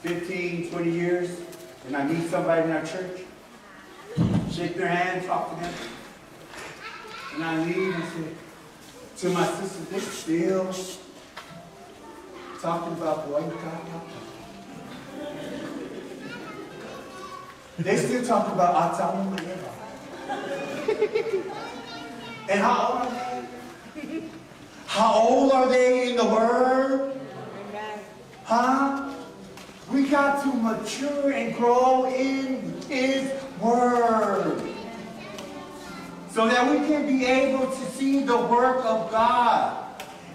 15, 20 years, and I meet somebody in our church, shake their hand, talk to them, and I leave and say, to my sisters, they still talking about boy, you got talking. They still talking about 𝚑𝗚𝗎𝗓𝗓. And how old are they? How old are they in the Word? Amen. Huh? We got to mature and grow in His Word. So that we can be able to see the work of God.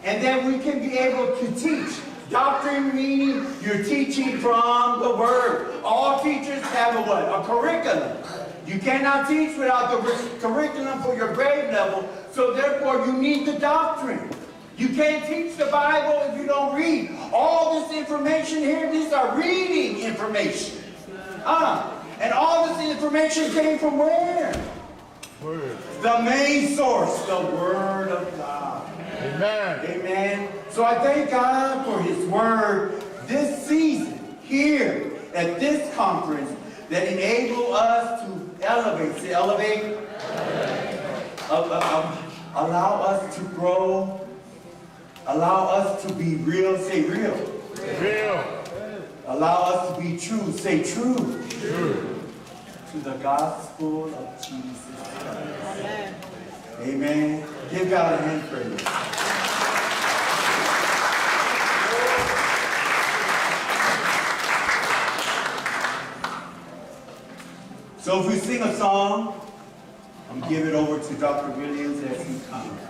And then we can be able to teach. Doctrine meaning you're teaching from the Word. All teachers have a what? A curriculum. You cannot teach without the curriculum for your grade level. So therefore you need the doctrine. You can't teach the Bible if you don't read. All this information here, these are reading information. And all this information came from where? The main source, the Word of God. Amen. Amen. So I thank God for His Word this season, here at this conference, that enable us to elevate. Say elevate. Allow us to grow. Allow us to be real. Say real. Real. Allow us to be true. Say true. True. To the gospel of Jesus Christ. Amen. Amen. Give God a hand praise. So if we sing a song, I'm going to give it over to Dr. Williams as he comes.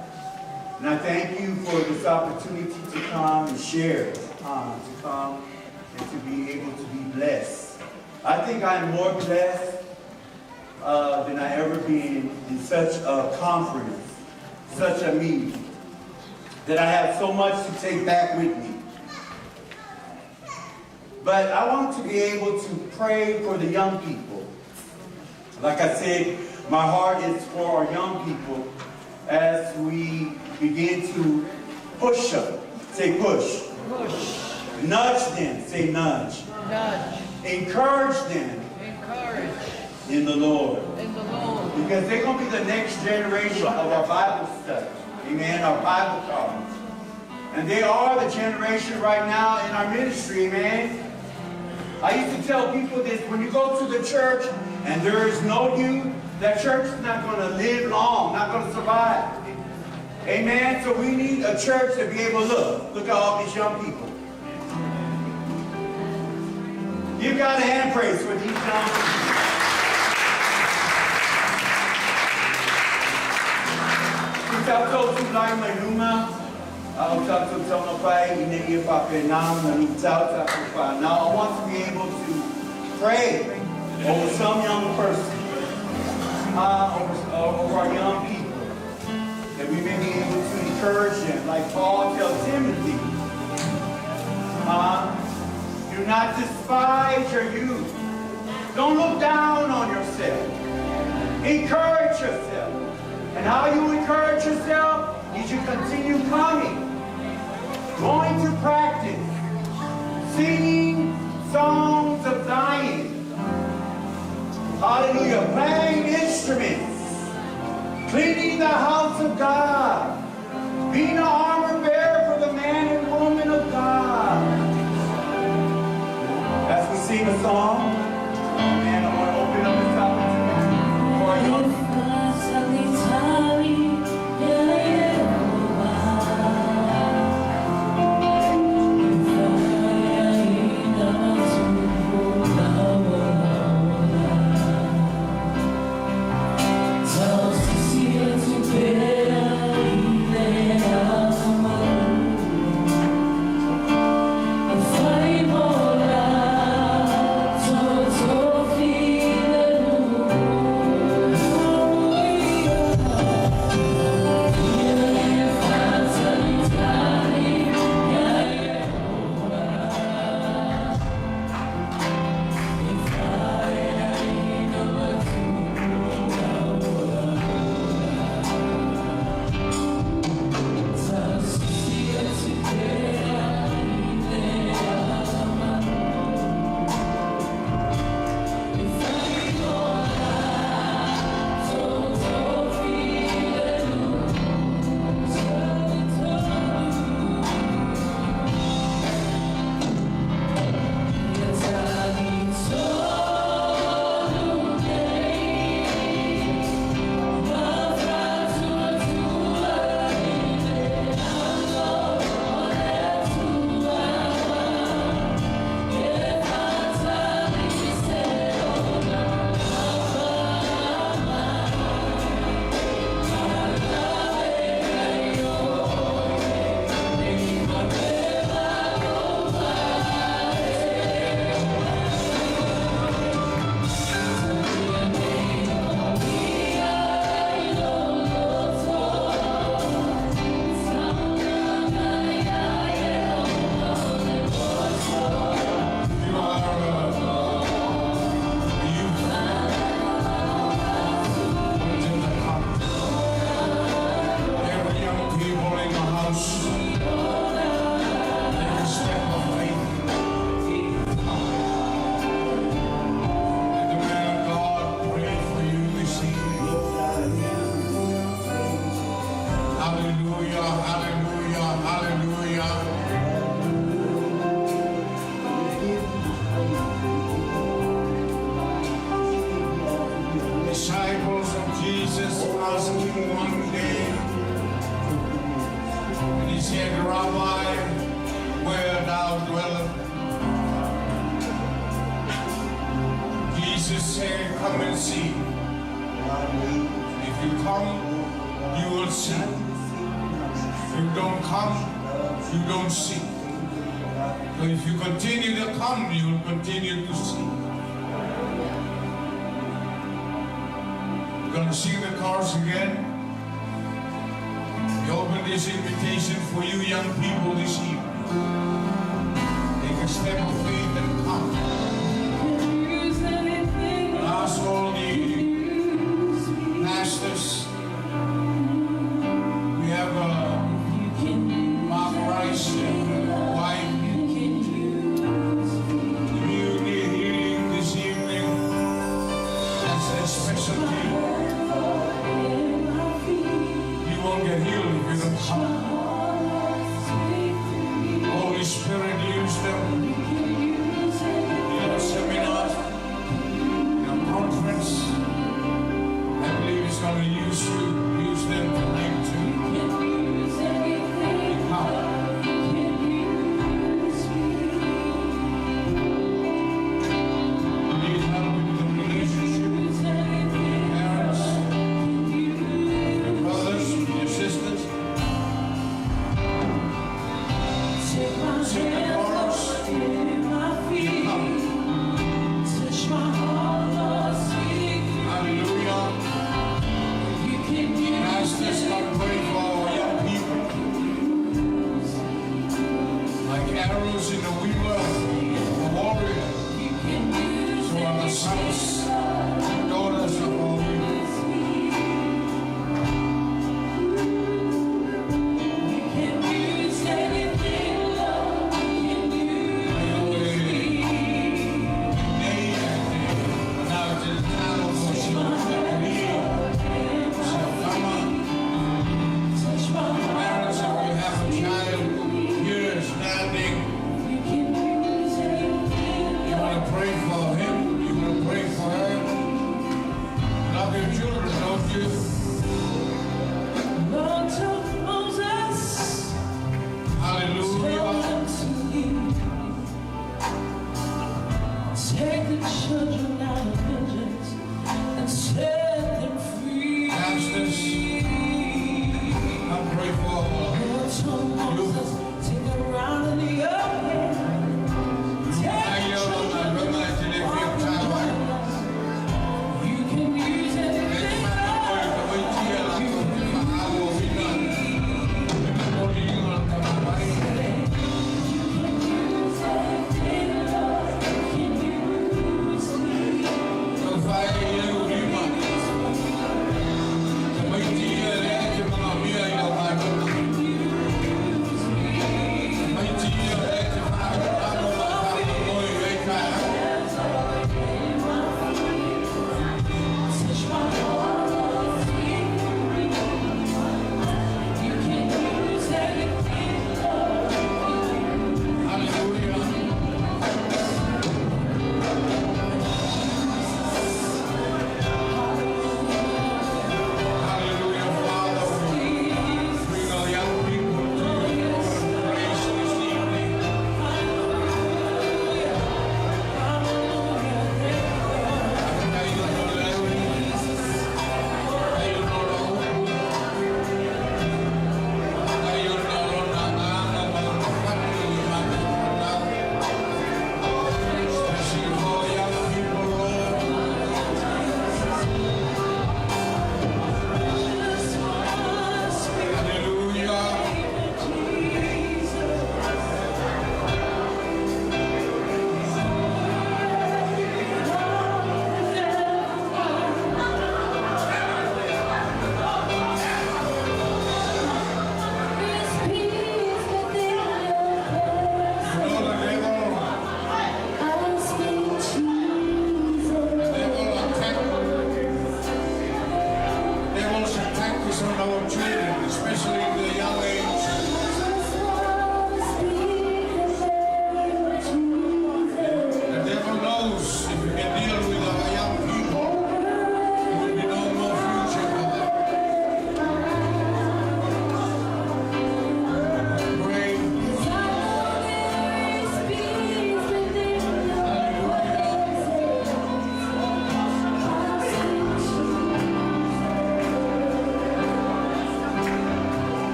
And I thank you for this opportunity to come and share, to come and to be able to be blessed. I think I'm more blessed than I ever been in such a conference, such a meeting, that I have so much to take back with me. But I want to be able to pray for the young people. Like I said, my heart is for our young people as we begin to push them. Say push. Push. Nudge them. Say nudge. Nudge. Encourage them Encourage. in the Lord. In the Lord. Because they're going to be the next generation of our Bible study. Amen. Our Bible college. And they are the generation right now in our ministry. Amen. I used to tell people this, when you go to the church and there is no youth, that church is not going to live long, not going to survive. Amen. So we need a church to be able to look at all these young people. Give God a hand praise for these young people. Now I want to be able to pray over some young person, over our young people, that we may be able to encourage them, like Paul tells Timothy. Do not despise your youth. Don't look down on yourself. Encourage yourself. And how you encourage yourself is you continue coming, going to practice, singing songs of Zion. Hallelujah. Playing instruments, cleaning the house of God, being an armor bearer for the man and woman of God. As we sing a song, and I want to open up this opportunity for our young people. If I Jesus asked him one day, and he said, Rabbi, where thou dwellest? Jesus said, come and see. If you come, you will see. If you don't come, you don't see. So if you continue to come, you will continue to see. We're going to sing the chorus again. We open this invitation for you young people this evening. Take a step of faith and come. Ask all the pastors. We have Mark Rice and wife. If you need healing this evening, that's their specialty. You won't get healed if you don't come. Holy Spirit, use them. In a seminar, in a conference, I believe He's going to use them tonight too. Come. You need help with the relationship with your parents, your brothers, your sisters. Sing the chorus. Come. Hallelujah. Pastors, come pray for our young people. Like arrows in a weaver, a warrior. So are the sons and daughters of our weavers. Parents, if you have a child here standing, you want to pray for him, you want to pray for her. Love your children, don't you? Lord told Moses, Hallelujah. take the children out of vengeance and set them free. Pastors, I pray for Lord told Moses, take them round in the open. Take the children out of vengeance. You can use anything.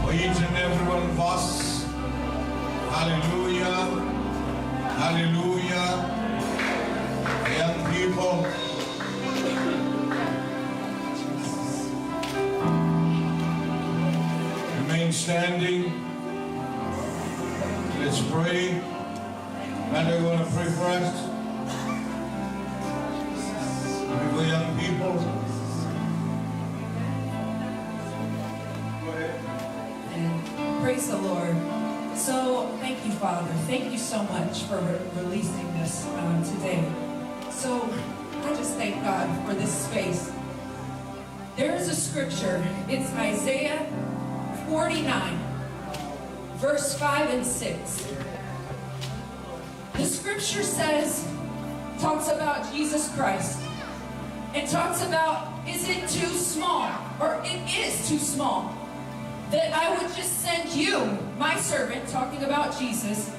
for each and every one of us. Hallelujah. Hallelujah. Young people, remain standing. Let's pray. And we're going to pray first. Pray for young people. Praise the Lord. So, thank you, Father. Thank you so much for releasing this today. So, I just thank God for this space. There is a scripture. It's Isaiah 49, verse 5 and 6. The scripture says, talks about Jesus Christ. It talks about, is it too small? Or it is too small that I would just send you, my servant, talking about Jesus,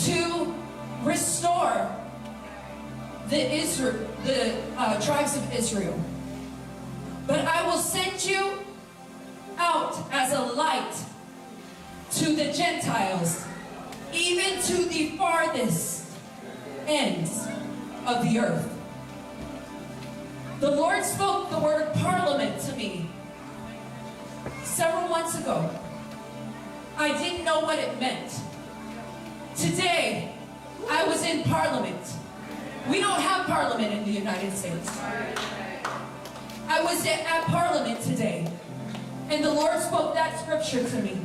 to restore the tribes of Israel. But I will send you out as a light to the Gentiles, even to the farthest ends of the earth. The Lord spoke the word parliament to me several months ago. I didn't know what it meant. Today, I was in Parliament. We don't have Parliament in the United States. I was at Parliament today, and the Lord spoke that scripture to me.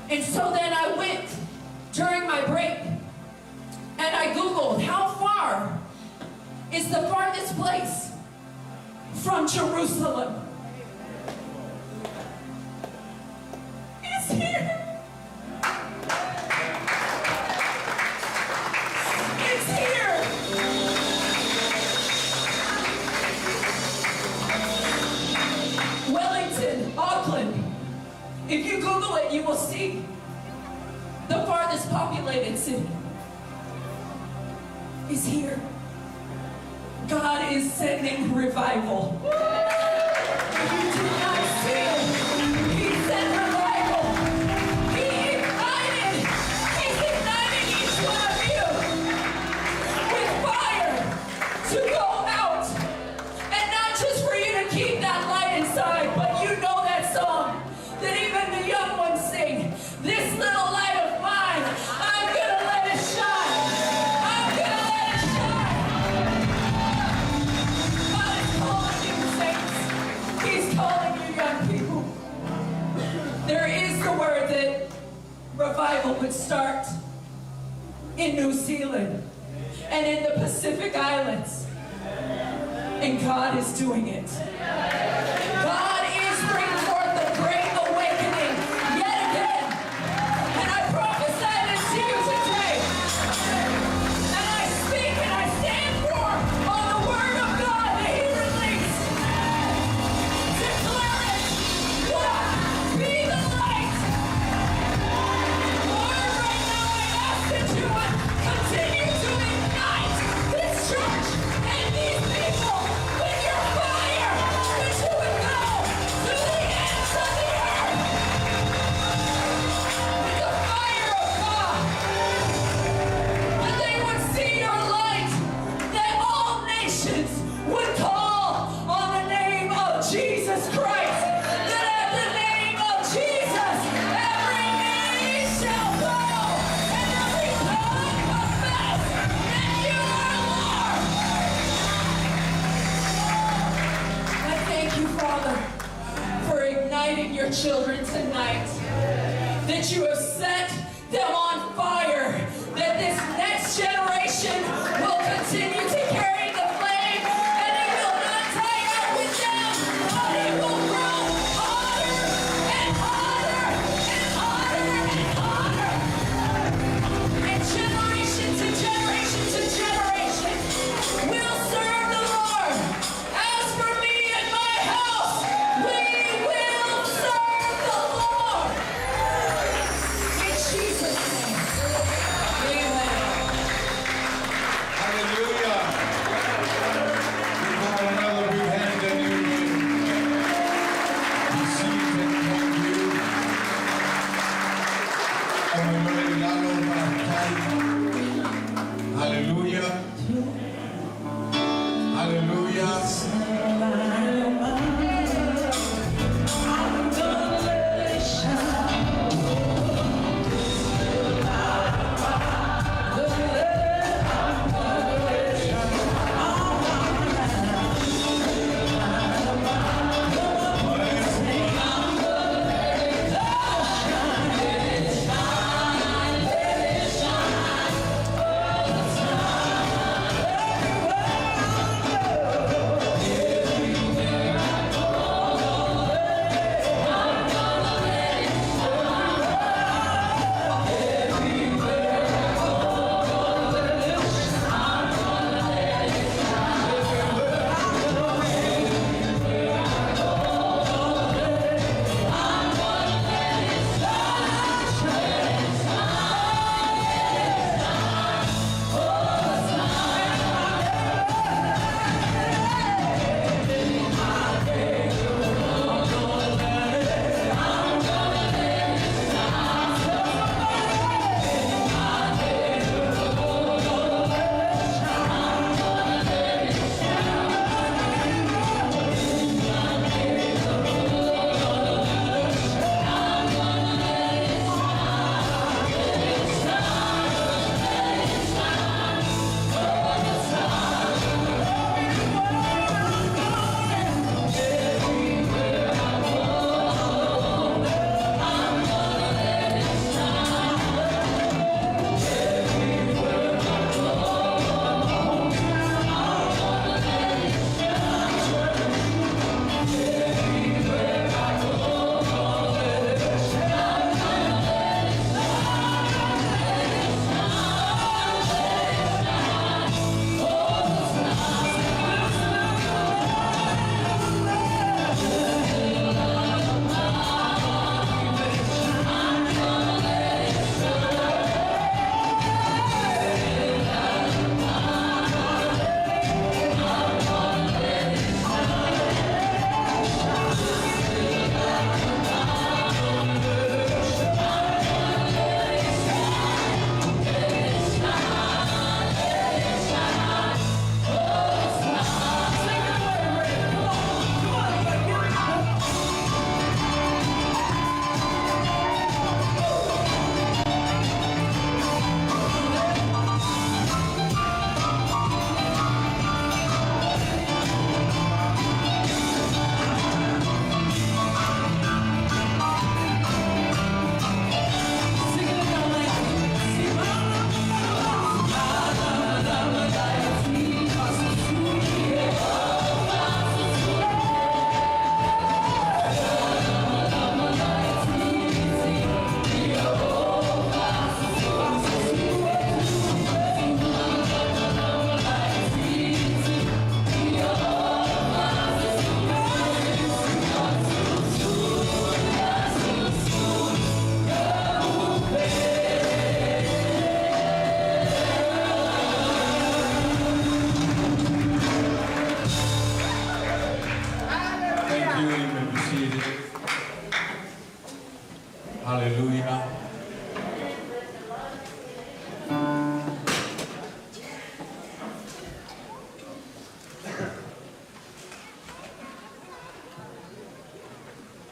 And so then I went during my break, and I Googled, how far is the farthest place from Jerusalem? It's here. It's here. Wellington, Auckland. If you Google it, you will see the farthest populated city is here. God is sending revival. If you do not see it, He sent revival. He's igniting each one of you with fire to go out. And not just for you to keep that light inside, but you know that song that even the young ones sing. This little light of mine, I'm gonna let it shine. I'm gonna let it shine. God is calling you, saints. He's calling you, young people. There is the word that revival would start in New Zealand and in the Pacific Islands. And God is doing it. God is bringing forth the great awakening yet again. And I prophesy this to you today. And I speak and I stand for on the word of God that He released. Declare it. Walk. Be the light. Lord, right now I ask that you would continue to ignite this church and these people with your fire. That you would go to the ends of the earth with the fire of God. That they would see your light. That all nations would call on the name of Jesus Christ. That at the name of Jesus, every knee shall bow and every tongue confess that you are Lord. I thank you, Father, for igniting your children tonight. That you have set them on fire. That this next generation will continue to carry the flame, and it will not die out with them, but it will grow hotter and hotter and hotter and hotter. And generation to generation to generation will serve the Lord. As for me and my house, we will serve the Lord. In Jesus' name. Amen. seated. Hallelujah.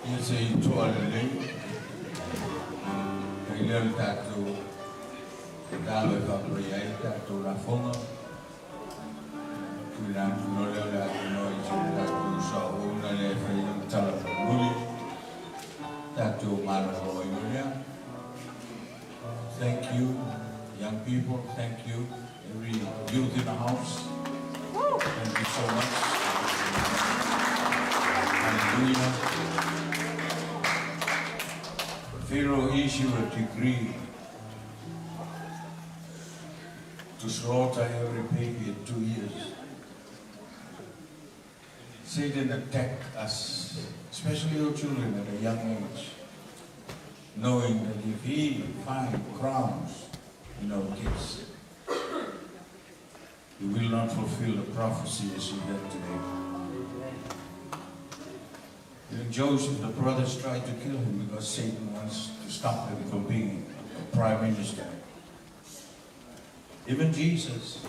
You say toilet. I learned that to Dalo Gabriel, that to La Fonga. We learned to know that to saw una level Talamuli, that to Malamalama. Thank you, young people. Thank you, every youth in the house. Thank you so much. Hallelujah. Pharaoh issued a decree to slaughter every baby at 2 years. Satan attacked us, especially your children at a young age, knowing that if he finds crowns in our kids, he will not fulfill the prophecy as you heard today. Even Joseph, the brothers tried to kill him because Satan wants to stop him from being a prime minister. Even Jesus,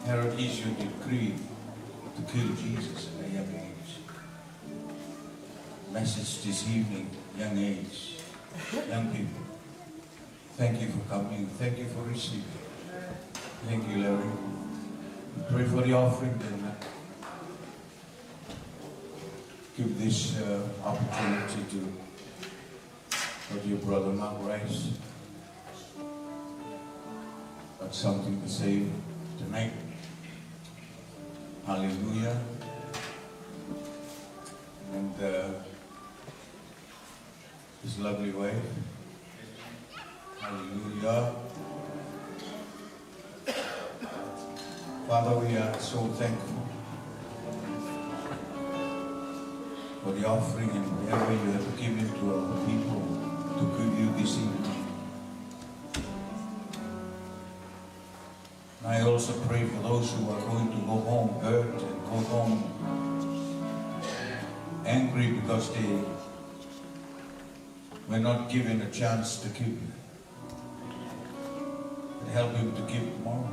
Herod issued a decree to kill Jesus at a young age. Message this evening, young age, young people. Thank you for coming. Thank you for receiving. Thank you, Larry. We pray for the offering then. Give this opportunity to your brother Mark Rice. Got something to say tonight. Hallelujah. And his lovely wife. Hallelujah. Father, we are so thankful for the offering and whatever you have given to our people to give you this evening. I also pray for those who are going to go home hurt and go home angry because they were not given a chance to give. And help him to give tomorrow.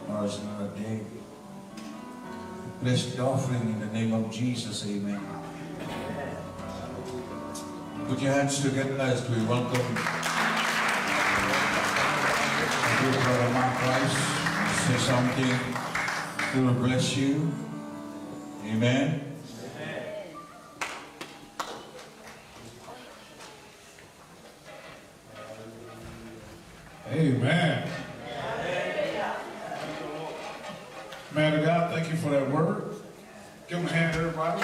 Tomorrow's another day. Bless the offering in the name of Jesus, amen. Put your hands together as we welcome dear Brother Mark Rice. Say something that will bless you. Amen. Amen. Man of God, thank you for that word. Give him a hand, everybody.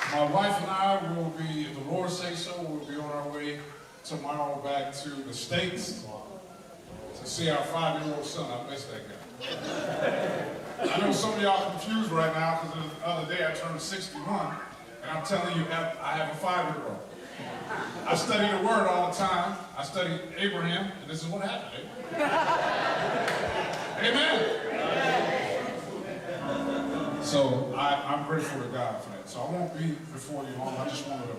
And my wife and I will be, if the Lord say so, we'll be on our way tomorrow back to the States to see our 5-year-old son. I miss that guy. I know some of y'all confused right now because the other day I turned 61, and I'm telling you, I have a 5-year-old. I study the word all the time. I study Abraham, and this is what happened. Amen. So I'm grateful to God for that. So I won't be before you long. I just wanted to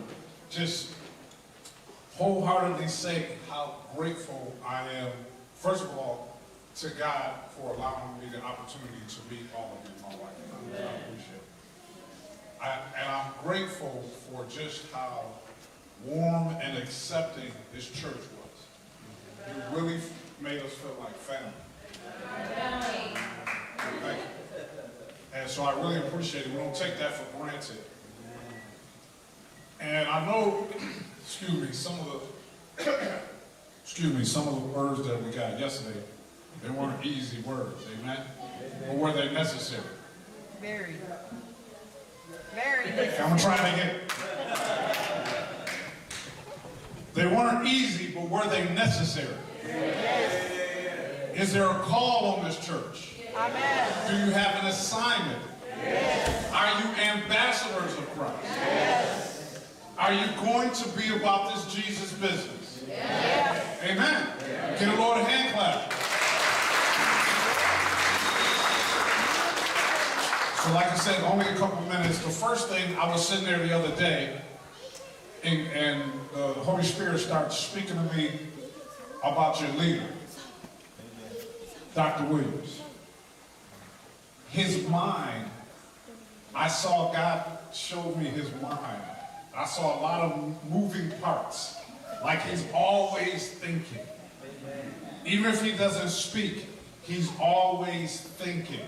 just wholeheartedly say how grateful I am, first of all, to God for allowing me the opportunity to meet all of you, my wife. I appreciate it. And I'm grateful for just how warm and accepting this church was. You really made us feel like family. Thank you. And so I really appreciate it. We don't take that for granted. And I know, some of the words that we got yesterday, they weren't easy words, amen? But were they necessary? Very. Very. I'm trying to get. They weren't easy, but were they necessary? Yes. Is there a call on this church? Amen. Do you have an assignment? Yes. Are you ambassadors of Christ? Yes. Are you going to be about this Jesus business? Yes. Amen. Give the Lord a hand clap. So like I said, only a couple minutes. The first thing, I was sitting there the other day, and the Holy Spirit started speaking to me about your leader, Dr. Williams. His mind, I saw God show me his mind. I saw a lot of moving parts, like he's always thinking. Even if he doesn't speak, he's always thinking.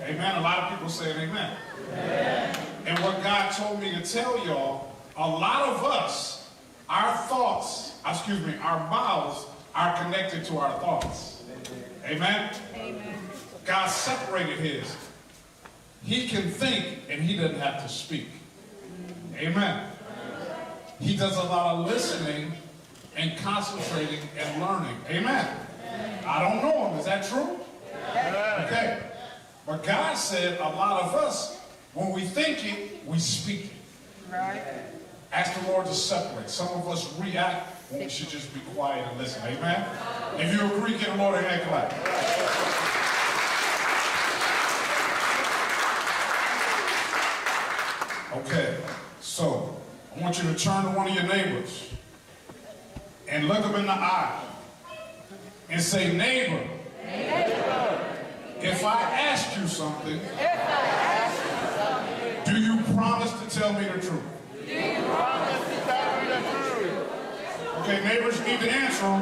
Amen. A lot of people say amen. Amen. And what God told me to tell y'all, a lot of us, our thoughts, our mouths are connected to our thoughts. Amen. Amen. God separated his. He can think and he doesn't have to speak. Amen. He does a lot of listening and concentrating and learning. Amen. I don't know him. Is that true? Okay. But God said a lot of us, when we think it, we speak it. Right. Ask the Lord to separate. Some of us react when we should just be quiet and listen. Amen. If you agree, give the Lord a hand clap. Okay. So, I want you to turn to one of your neighbors and look them in the eye and say, neighbor, if I ask you something, do you promise to tell me the truth? Do you promise to tell me the truth? Okay, neighbors need to answer them.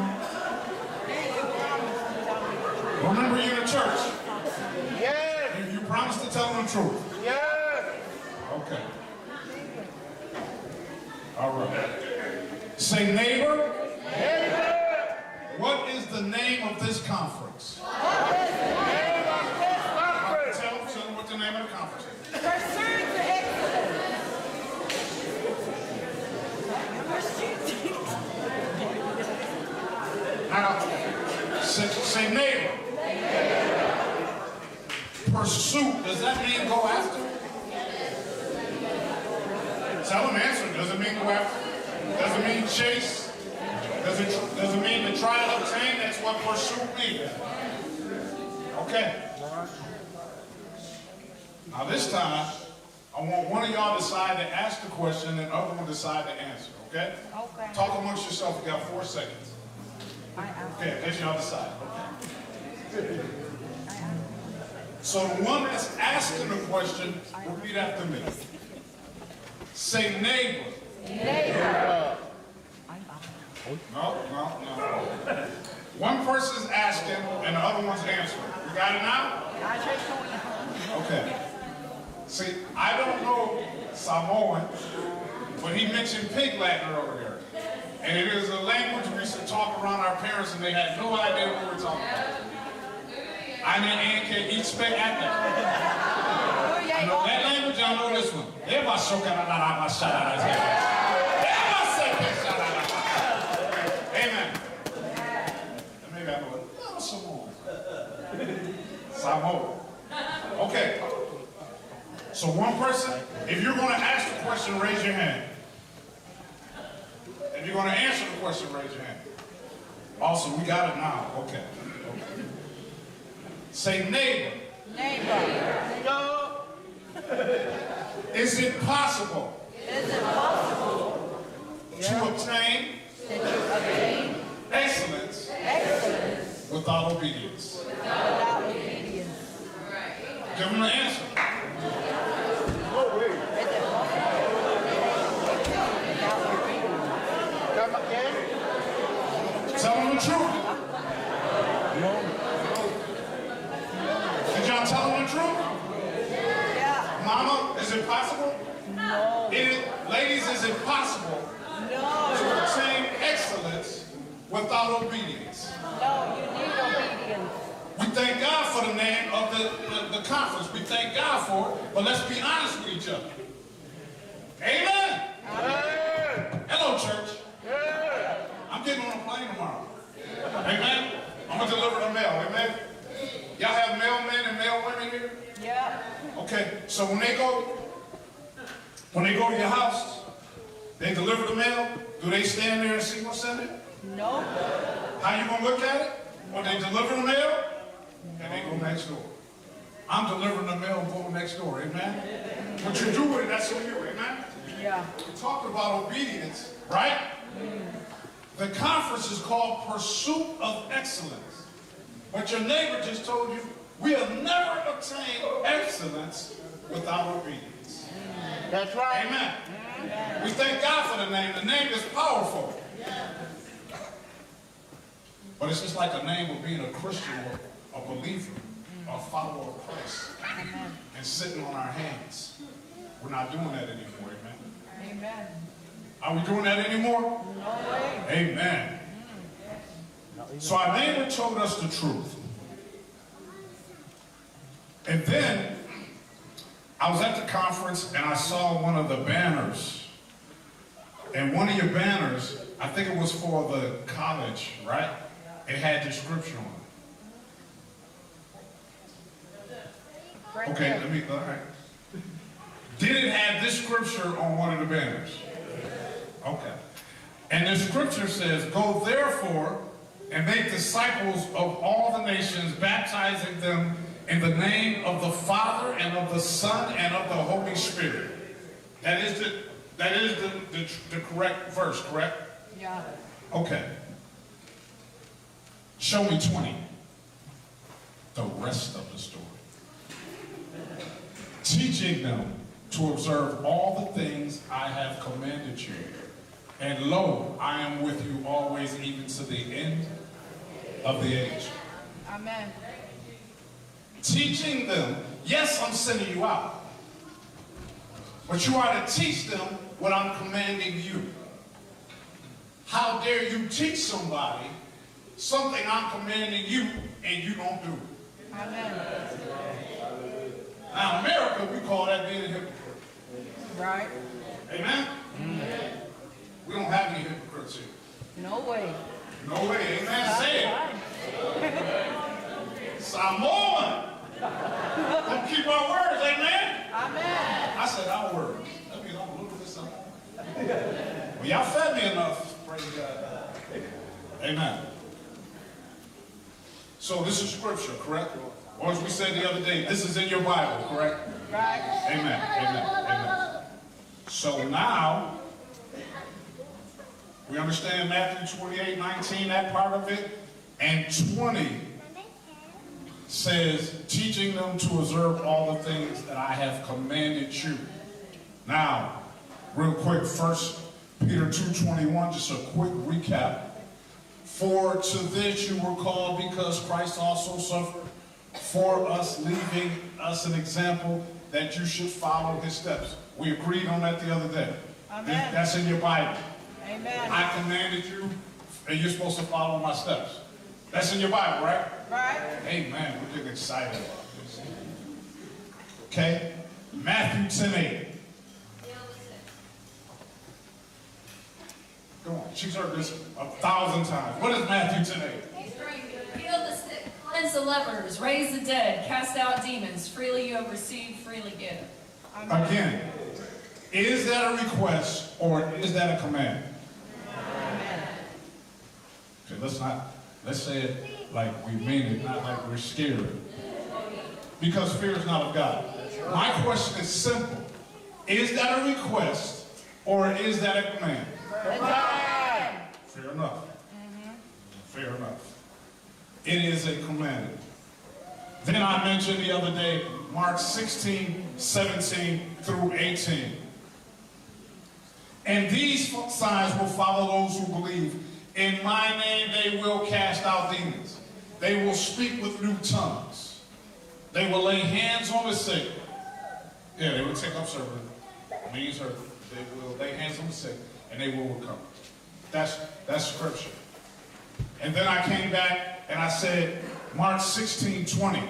Remember, you're in a church. Yes. You promise to tell them the truth. Yes. Okay. All right. Say, neighbor. What is the name of this conference? What is the name of this conference? Tell them what the name of the conference is. Pursuit to excellence. Now, say neighbor. Pursuit, does that mean go after? Tell them answer. Does it mean go after? Does it mean chase? Does it mean to try to obtain? That's what pursuit means. Okay. Now this time, I want one of y'all decide to ask the question and the other one decide to answer, okay? Okay. Talk amongst yourself. You got 4 seconds. Okay, in case y'all decide. Okay. So the one that's asking the question, repeat after me. Say neighbor. Neighbor. No. One person's asking and the other one's answering. You got it now? Okay. See, I don't know Samoan, but he mentioned Pig Latin earlier. And it is a language we used to talk around our parents and they had no idea what we were talking about. I didn't eat spit at that. That language, I know this one. Amen. Maybe I know it. No, Samoan. Okay. So one person, if you're going to ask the question, raise your hand. If you're going to answer the question, raise your hand. Awesome, we got it now. Okay. Say neighbor. Neighbor. Is it possible? Is it possible to obtain excellence without obedience? Without obedience. Give them an answer. Tell them the truth. Did y'all tell them the truth? Yeah. Mama, is it possible? No. Ladies, is it possible to obtain excellence without obedience? No, you need obedience. We thank God for the name of the conference. We thank God for it, but let's be honest with each other. Amen. Amen. Hello, church. Yeah. I'm getting on a plane tomorrow. Amen. I'm going to deliver the mail. Amen. Y'all have mailmen and mailwomen here? Yeah. Okay, so when they go to your house, they deliver the mail, do they stand there and see what's in it? No. How you going to look at it? When they deliver the mail, and they go next door. I'm delivering the mail don't go next door, amen? What you do with it, that's on you, amen? Yeah. We talked about obedience, right? The conference is called Pursuit of Excellence. But your neighbor just told you, we'll never obtain excellence without obedience. That's right. Amen. We thank God for the name. The name is powerful. But it's just like a name of being a Christian or a believer or a follower of Christ and sitting on our hands. We're not doing that anymore, amen? Amen. Are we doing that anymore? No way. Amen. So our neighbor told us the truth. And then I was at the conference and I saw one of the banners. And one of your banners, I think it was for the college, right? It had the scripture on it. Okay, let me, all right. Did it have this scripture on one of the banners? Okay. And the scripture says, go therefore and make disciples of all the nations, baptizing them in the name of the Father and of the Son and of the Holy Spirit. That is the correct verse, correct? Yeah. Okay. Show me 20. The rest of the story. Teaching them to observe all the things I have commanded you. And lo, I am with you always, even to the end of the age. Amen. Teaching them, yes, I'm sending you out. But you are to teach them what I'm commanding you. How dare you teach somebody something I'm commanding you and you don't do it? Amen. Now, in America, we call that being a hypocrite. Right. Amen? We don't have any hypocrites here. No way. No way. Amen. Say it. Samoan. Don't keep our words. Amen? Amen. I said our words. That means I'm a little bit Samoan. Well, y'all fed me enough. Praise God. Amen. So this is scripture, correct? Or as we said the other day, this is in your Bible, correct? Right. Amen. Amen. Amen. So now, we understand Matthew 28:19, that part of it. And 20 says, teaching them to observe all the things that I have commanded you. Now, real quick, 1 Peter 2:21, just a quick recap. For to this you were called, because Christ also suffered for us, leaving us an example that you should follow his steps. We agreed on that the other day. Amen. That's in your Bible. Amen. I commanded you, and you're supposed to follow my steps. That's in your Bible, right? Right. Amen. We're getting excited about this. Okay? Matthew 10:8. Come on. She's heard this 1,000 times. What is Matthew 10:8? Heal the sick, cleanse the lepers, raise the dead, cast out demons. Freely you have received, freely give. Amen. Again, is that a request or is that a command? Amen. Okay, let's say it like we mean it, not like we're scared. Because fear is not of God. My question is simple. Is that a request or is that a command? Fair enough. Fair enough. It is a command. Then I mentioned the other day, Mark 16:17 through 18. And these signs will follow those who believe. In my name they will cast out demons. They will speak with new tongues. They will lay hands on the sick. Yeah, they will take up service. Means her. They will lay hands on the sick and they will recover. That's scripture. And then I came back and I said, Mark 16:20.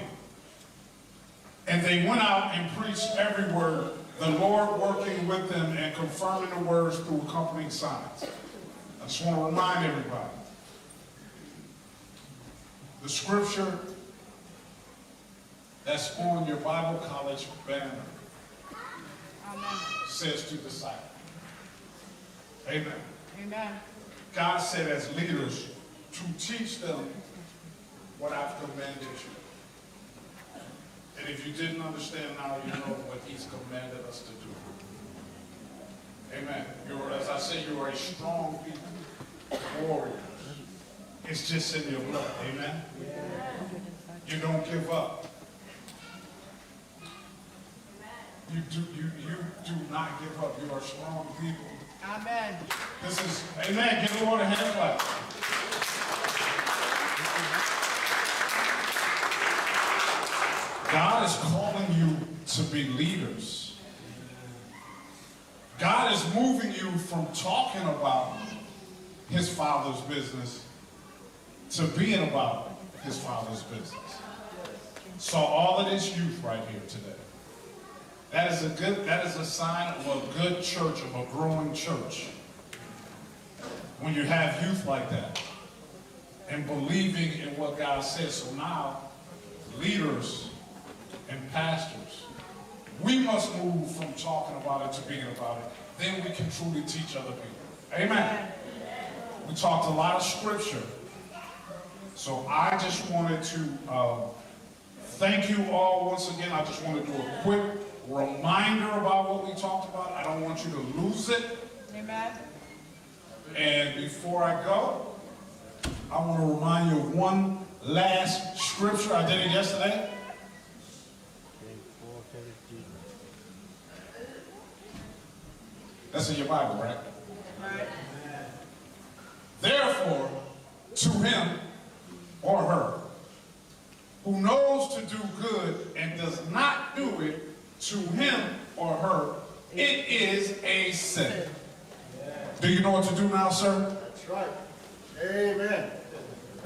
And they went out and preached every word, the Lord working with them and confirming the words through accompanying signs. I just want to remind everybody. The scripture that's on your Bible college banner says to disciple. Amen. Amen. God said as leaders to teach them what I've commanded you. And if you didn't understand now, you know what he's commanded us to do. Amen. As I say, you are a strong people, warriors. It's just in your blood. Amen. You don't give up. You do not give up. You are strong people. Amen. This is, amen. Give the Lord a hand clap. God is calling you to be leaders. God is moving you from talking about his Father's business to being about his Father's business. So all of this youth right here today, that is a sign of a good church, of a growing church. When you have youth like that and believing in what God says. So now, leaders and pastors, we must move from talking about it to being about it. Then we can truly teach other people. Amen. We talked a lot of scripture. So I just wanted to thank you all once again. I just want to do a quick reminder about what we talked about. I don't want you to lose it. Amen. And before I go, I want to remind you of one last scripture. I did it yesterday. That's in your Bible, right? Right. Therefore, to him or her who knows to do good and does not do it, to him or her, it is a sin. Do you know what to do now, sir? That's right. Amen.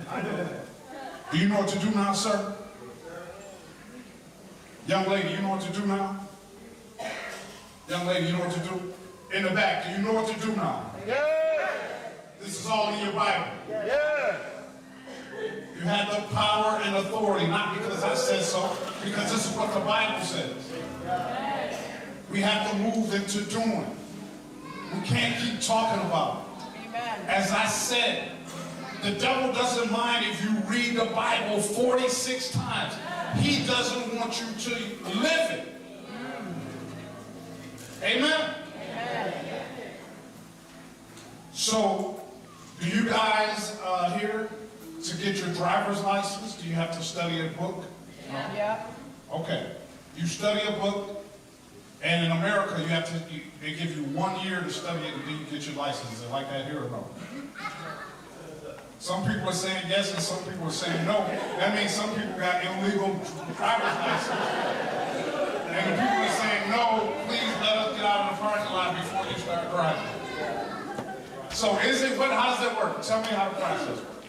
I know that. Do you know what to do now, sir? Young lady, you know what to do now? Young lady, you know what to do? In the back, do you know what to do now? Yeah. This is all in your Bible. Yeah. You have the power and authority, not because I said so, because this is what the Bible says. We have to move into doing. We can't keep talking about it. Amen. As I said, the devil doesn't mind if you read the Bible 46 times. He doesn't want you to live it. Amen? So, do you guys here, to get your driver's license, do you have to study a book? Yeah. Okay. You study a book, and in America, you have to, they give you 1 year to study it, and then you get your license. Is it like that here or no? Some people are saying yes, and some people are saying no. That means some people got illegal driver's license. And the people are saying, no, please let us get out of the parking lot before you start driving. So is it, how does that work? Tell me how the process works.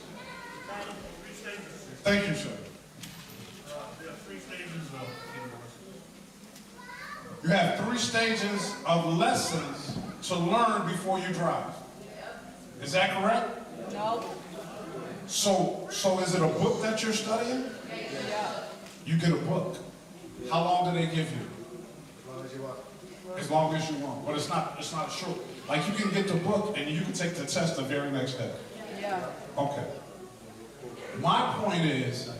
Thank you, sir. There are 3 stages of You have 3 stages of lessons to learn before you drive. Is that correct? No. So is it a book that you're studying? Yeah. You get a book. How long do they give you? As long as you want. As long as you want. But it's not short. Like you can get the book and you can take the test the very next day. Yeah. Okay. My point is,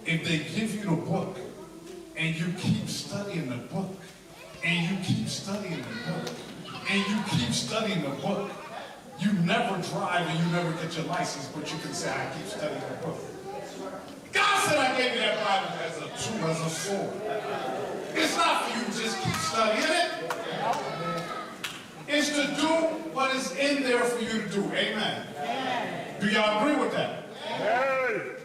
if they give you the book and you keep studying the book and you keep studying the book and you keep studying the book, you never drive and you never get your license, but you can say, I keep studying the book. God said I gave you that Bible as a tool, as a sword. It's not for you to just keep studying it. It's to do what is in there for you to do. Amen. Do y'all agree with that? Amen.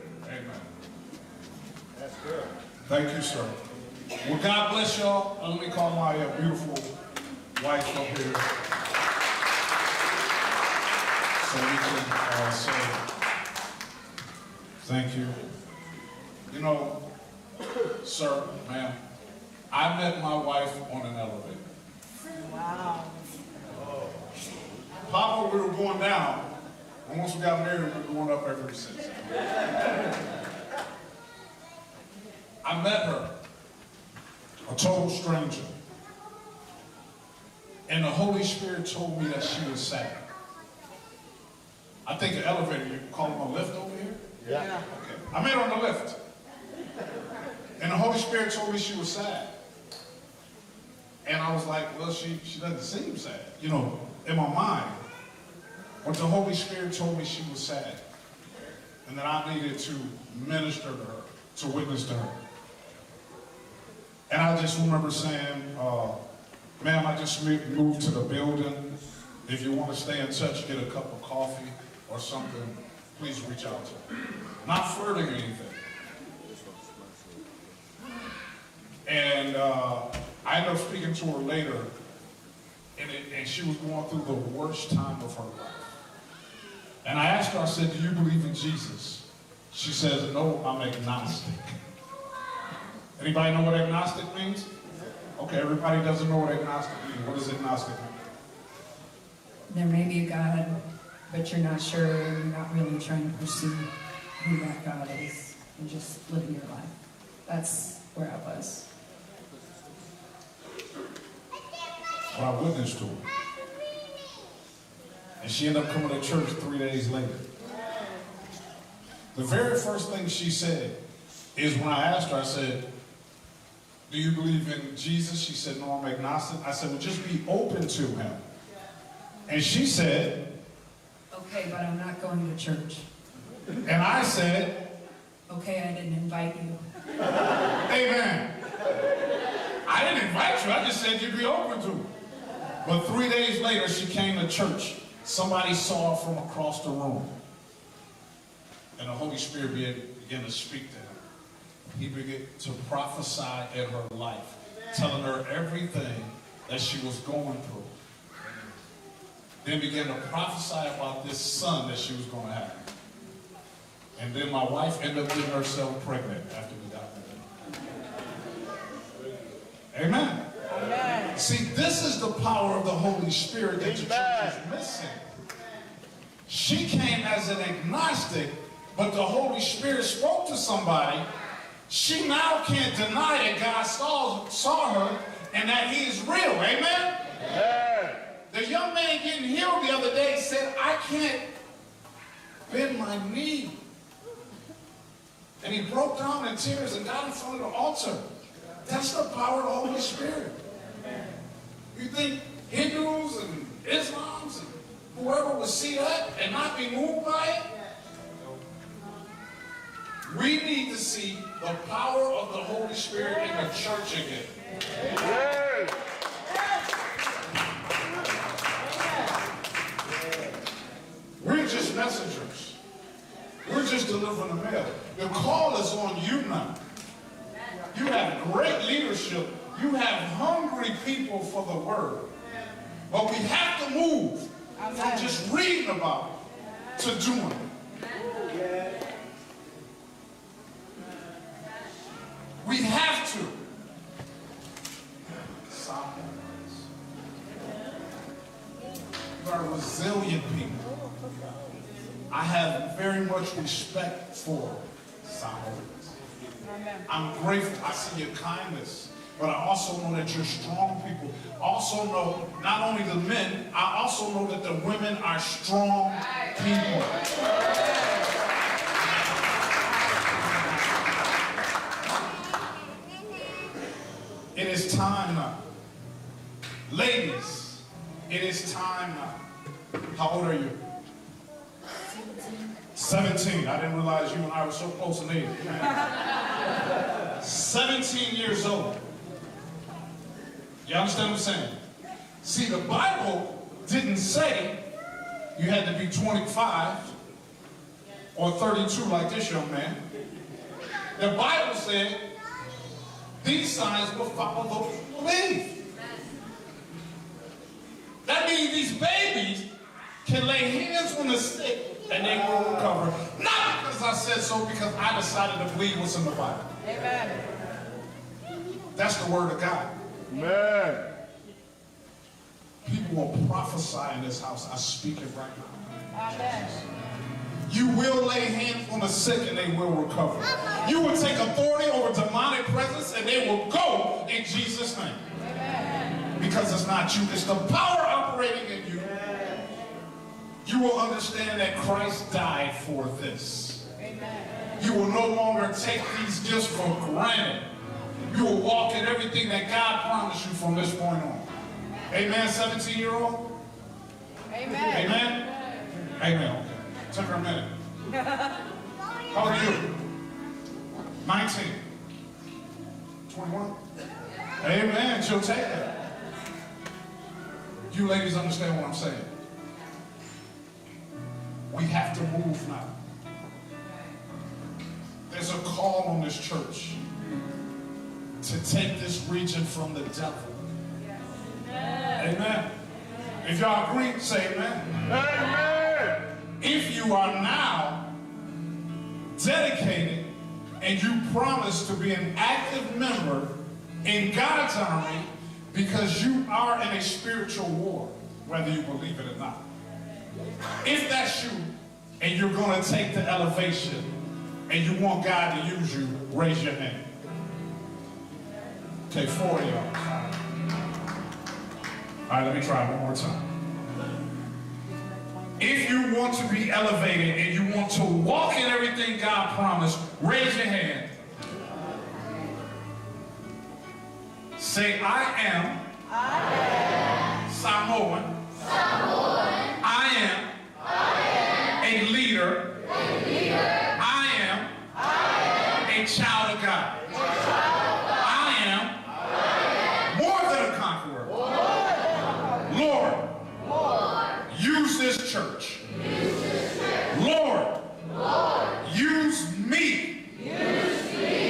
That's good. Thank you, sir. Well, God bless y'all. Let me call my beautiful wife up here so we can say thank you. You know, sir, ma'am, I met my wife on an elevator. Wow. Papa, we were going down, and once we got married, we were going up ever since. I met her, a total stranger, and the Holy Spirit told me that she was sad. I think an elevator, you call them a lift over here? Yeah. Okay. I met her on the lift. And the Holy Spirit told me she was sad. And I was like, well, she doesn't seem sad, you know, in my mind. But the Holy Spirit told me she was sad. And that I needed to minister to her, to witness to her. And I just remember saying, ma'am, I just moved to the building. If you want to stay in touch, get a cup of coffee or something, please reach out to me. Not flirting or anything. And I ended up speaking to her later, and she was going through the worst time of her life. And I asked her, I said, do you believe in Jesus? She says, no, I'm agnostic. Anybody know what agnostic means? Okay, everybody doesn't know what agnostic means. What does agnostic mean? There may be a God, but you're not sure, and you're not really trying to pursue who that God is, and just living your life. That's where I was. Well, I witnessed to her. And she ended up coming to church 3 days later. The very first thing she said is when I asked her, I said, do you believe in Jesus? She said, no, I'm agnostic. I said, well, just be open to him. And she said, Okay, but I'm not going to church. and I said, Okay, I didn't invite you. amen. I didn't invite you. I just said you'd be open to it. But 3 days later, she came to church. Somebody saw her from across the room. And the Holy Spirit began to speak to her. He began to prophesy in her life, telling her everything that she was going through. Then began to prophesy about this son that she was going to have. And then my wife ended up getting herself pregnant after we got married. Amen. Amen. See, this is the power of the Holy Spirit that the church is missing. She came as an agnostic, but the Holy Spirit spoke to somebody. She now can't deny that God saw her and that he is real. Amen? Yeah. The young man getting healed the other day said, I can't bend my knee. And he broke down in tears and got in front of the altar. That's the power of the Holy Spirit. You think Hindus and Islams and whoever would see that and not be moved by it? We need to see the power of the Holy Spirit in the church again. Yeah. We're just messengers. We're just delivering the mail. The call is on you now. You have great leadership. You have hungry people for the word. But we have to move from just reading about it to doing it. We have to. You are resilient people. I have very much respect for Samoans. I'm grateful. I see your kindness. But I also know that you're strong people. Also know, not only the men, I also know that the women are strong people. It is time now. Ladies, it is time now. How old are you? 17. I didn't realize you and I were so close in age. 17 years old. You understand what I'm saying? See, the Bible didn't say you had to be 25 or 32 like this young man. The Bible said these signs will follow those who believe. That means these babies can lay hands on the sick and they will recover. Not because I said so, because I decided to believe what's in the Bible. Amen. That's the word of God. Amen. People will prophesy in this house. I speak it right now. Amen. You will lay hands on the sick and they will recover. You will take authority over demonic presence and they will go in Jesus' name. Amen. Because it's not you, it's the power operating in you. You will understand that Christ died for this. Amen. You will no longer take these gifts for granted. You will walk in everything that God promised you from this point on. Amen, 17-year-old? Amen. Amen? Amen. Okay. Took her a minute. How old are you? 19. 21? Amen. She'll take that. You ladies understand what I'm saying? We have to move now. There's a call on this church to take this region from the devil. Amen. If y'all agree, say amen. Amen. If you are now dedicated and you promise to be an active member in God's army because you are in a spiritual war, whether you believe it or not. If that's you and you're going to take the elevation and you want God to use you, raise your hand. Okay, 4 of y'all. All right, let me try one more time. If you want to be elevated and you want to walk in everything God promised, raise your hand. Say, I am Samoan. I am a leader. I am a child of God. I am more than a conqueror. Lord, use this church. Lord, use me.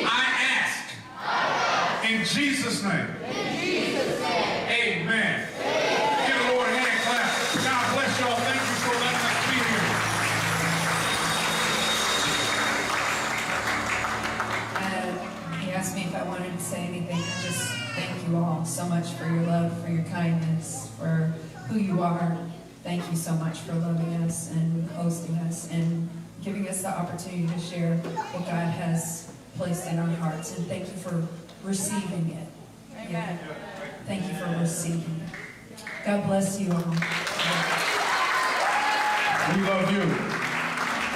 I ask in Jesus' name. Amen. Give the Lord a hand clap. God bless y'all. Thank you for letting us be here. He asked me if I wanted to say anything. I just thank you all so much for your love, for your kindness, for who you are. Thank you so much for loving us and hosting us and giving us the opportunity to share what God has placed in our hearts. And thank you for receiving it. Yeah. Thank you for receiving it. God bless you all. We love you.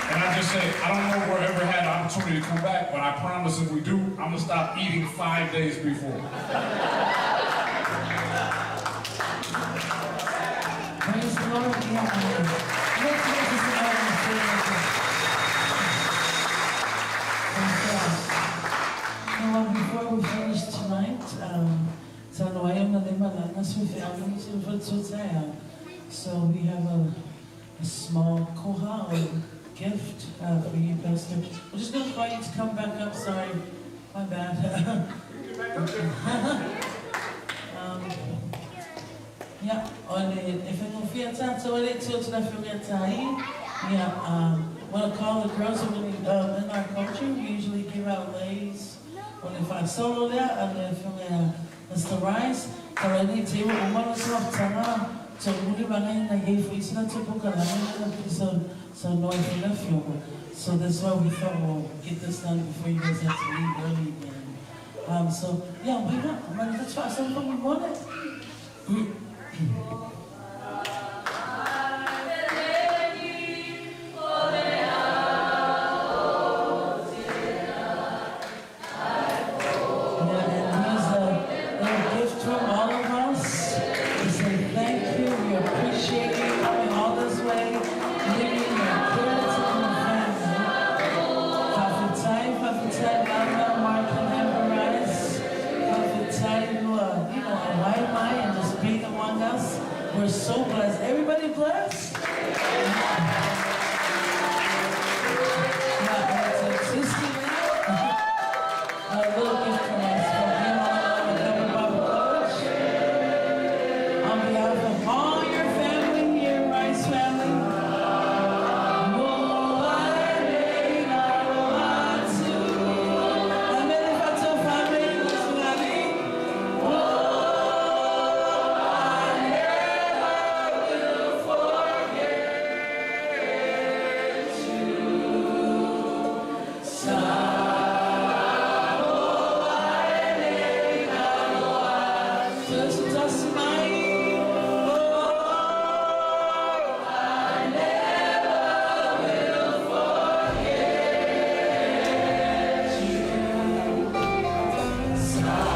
And I just say, I don't know if we'll ever had the opportunity to come back, but I promise if we do, I'm going to stop eating 5 days before. Praise the Lord. Before we finish tonight, so we have a small koha or gift for you, Pastor. We're just going to call you to come back up. Sorry, my bad. Yeah, on if I don't feel that, so it's to the yeah, want to call the girls really in our culture. We usually give out lays when if I solo there and then it's the rice. So I need to one soft tana. So we gave we so no so that's why we thought we'll get this done before you guys have to leave early again. So yeah, why not? I'm gonna try something we want it. We're so blessed. Everybody blessed? A little gift from us from on behalf of all your family here, Rice family. Stop.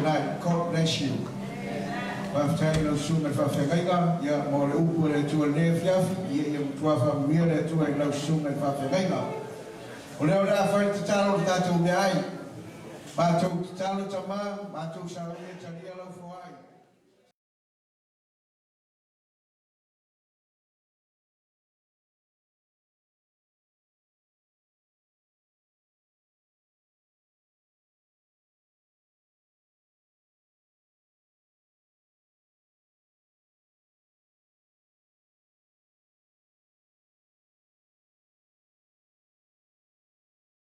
tonight. God bless you. Waftai no sunga whawhengainga, ia mo le upu le tua nefiafi, ia tua whamia le tua no sunga whawhengainga. O leo rea whai te talo tātou mea ai. Mātou te talo tamā, mātou sa ue tani alo fo ai.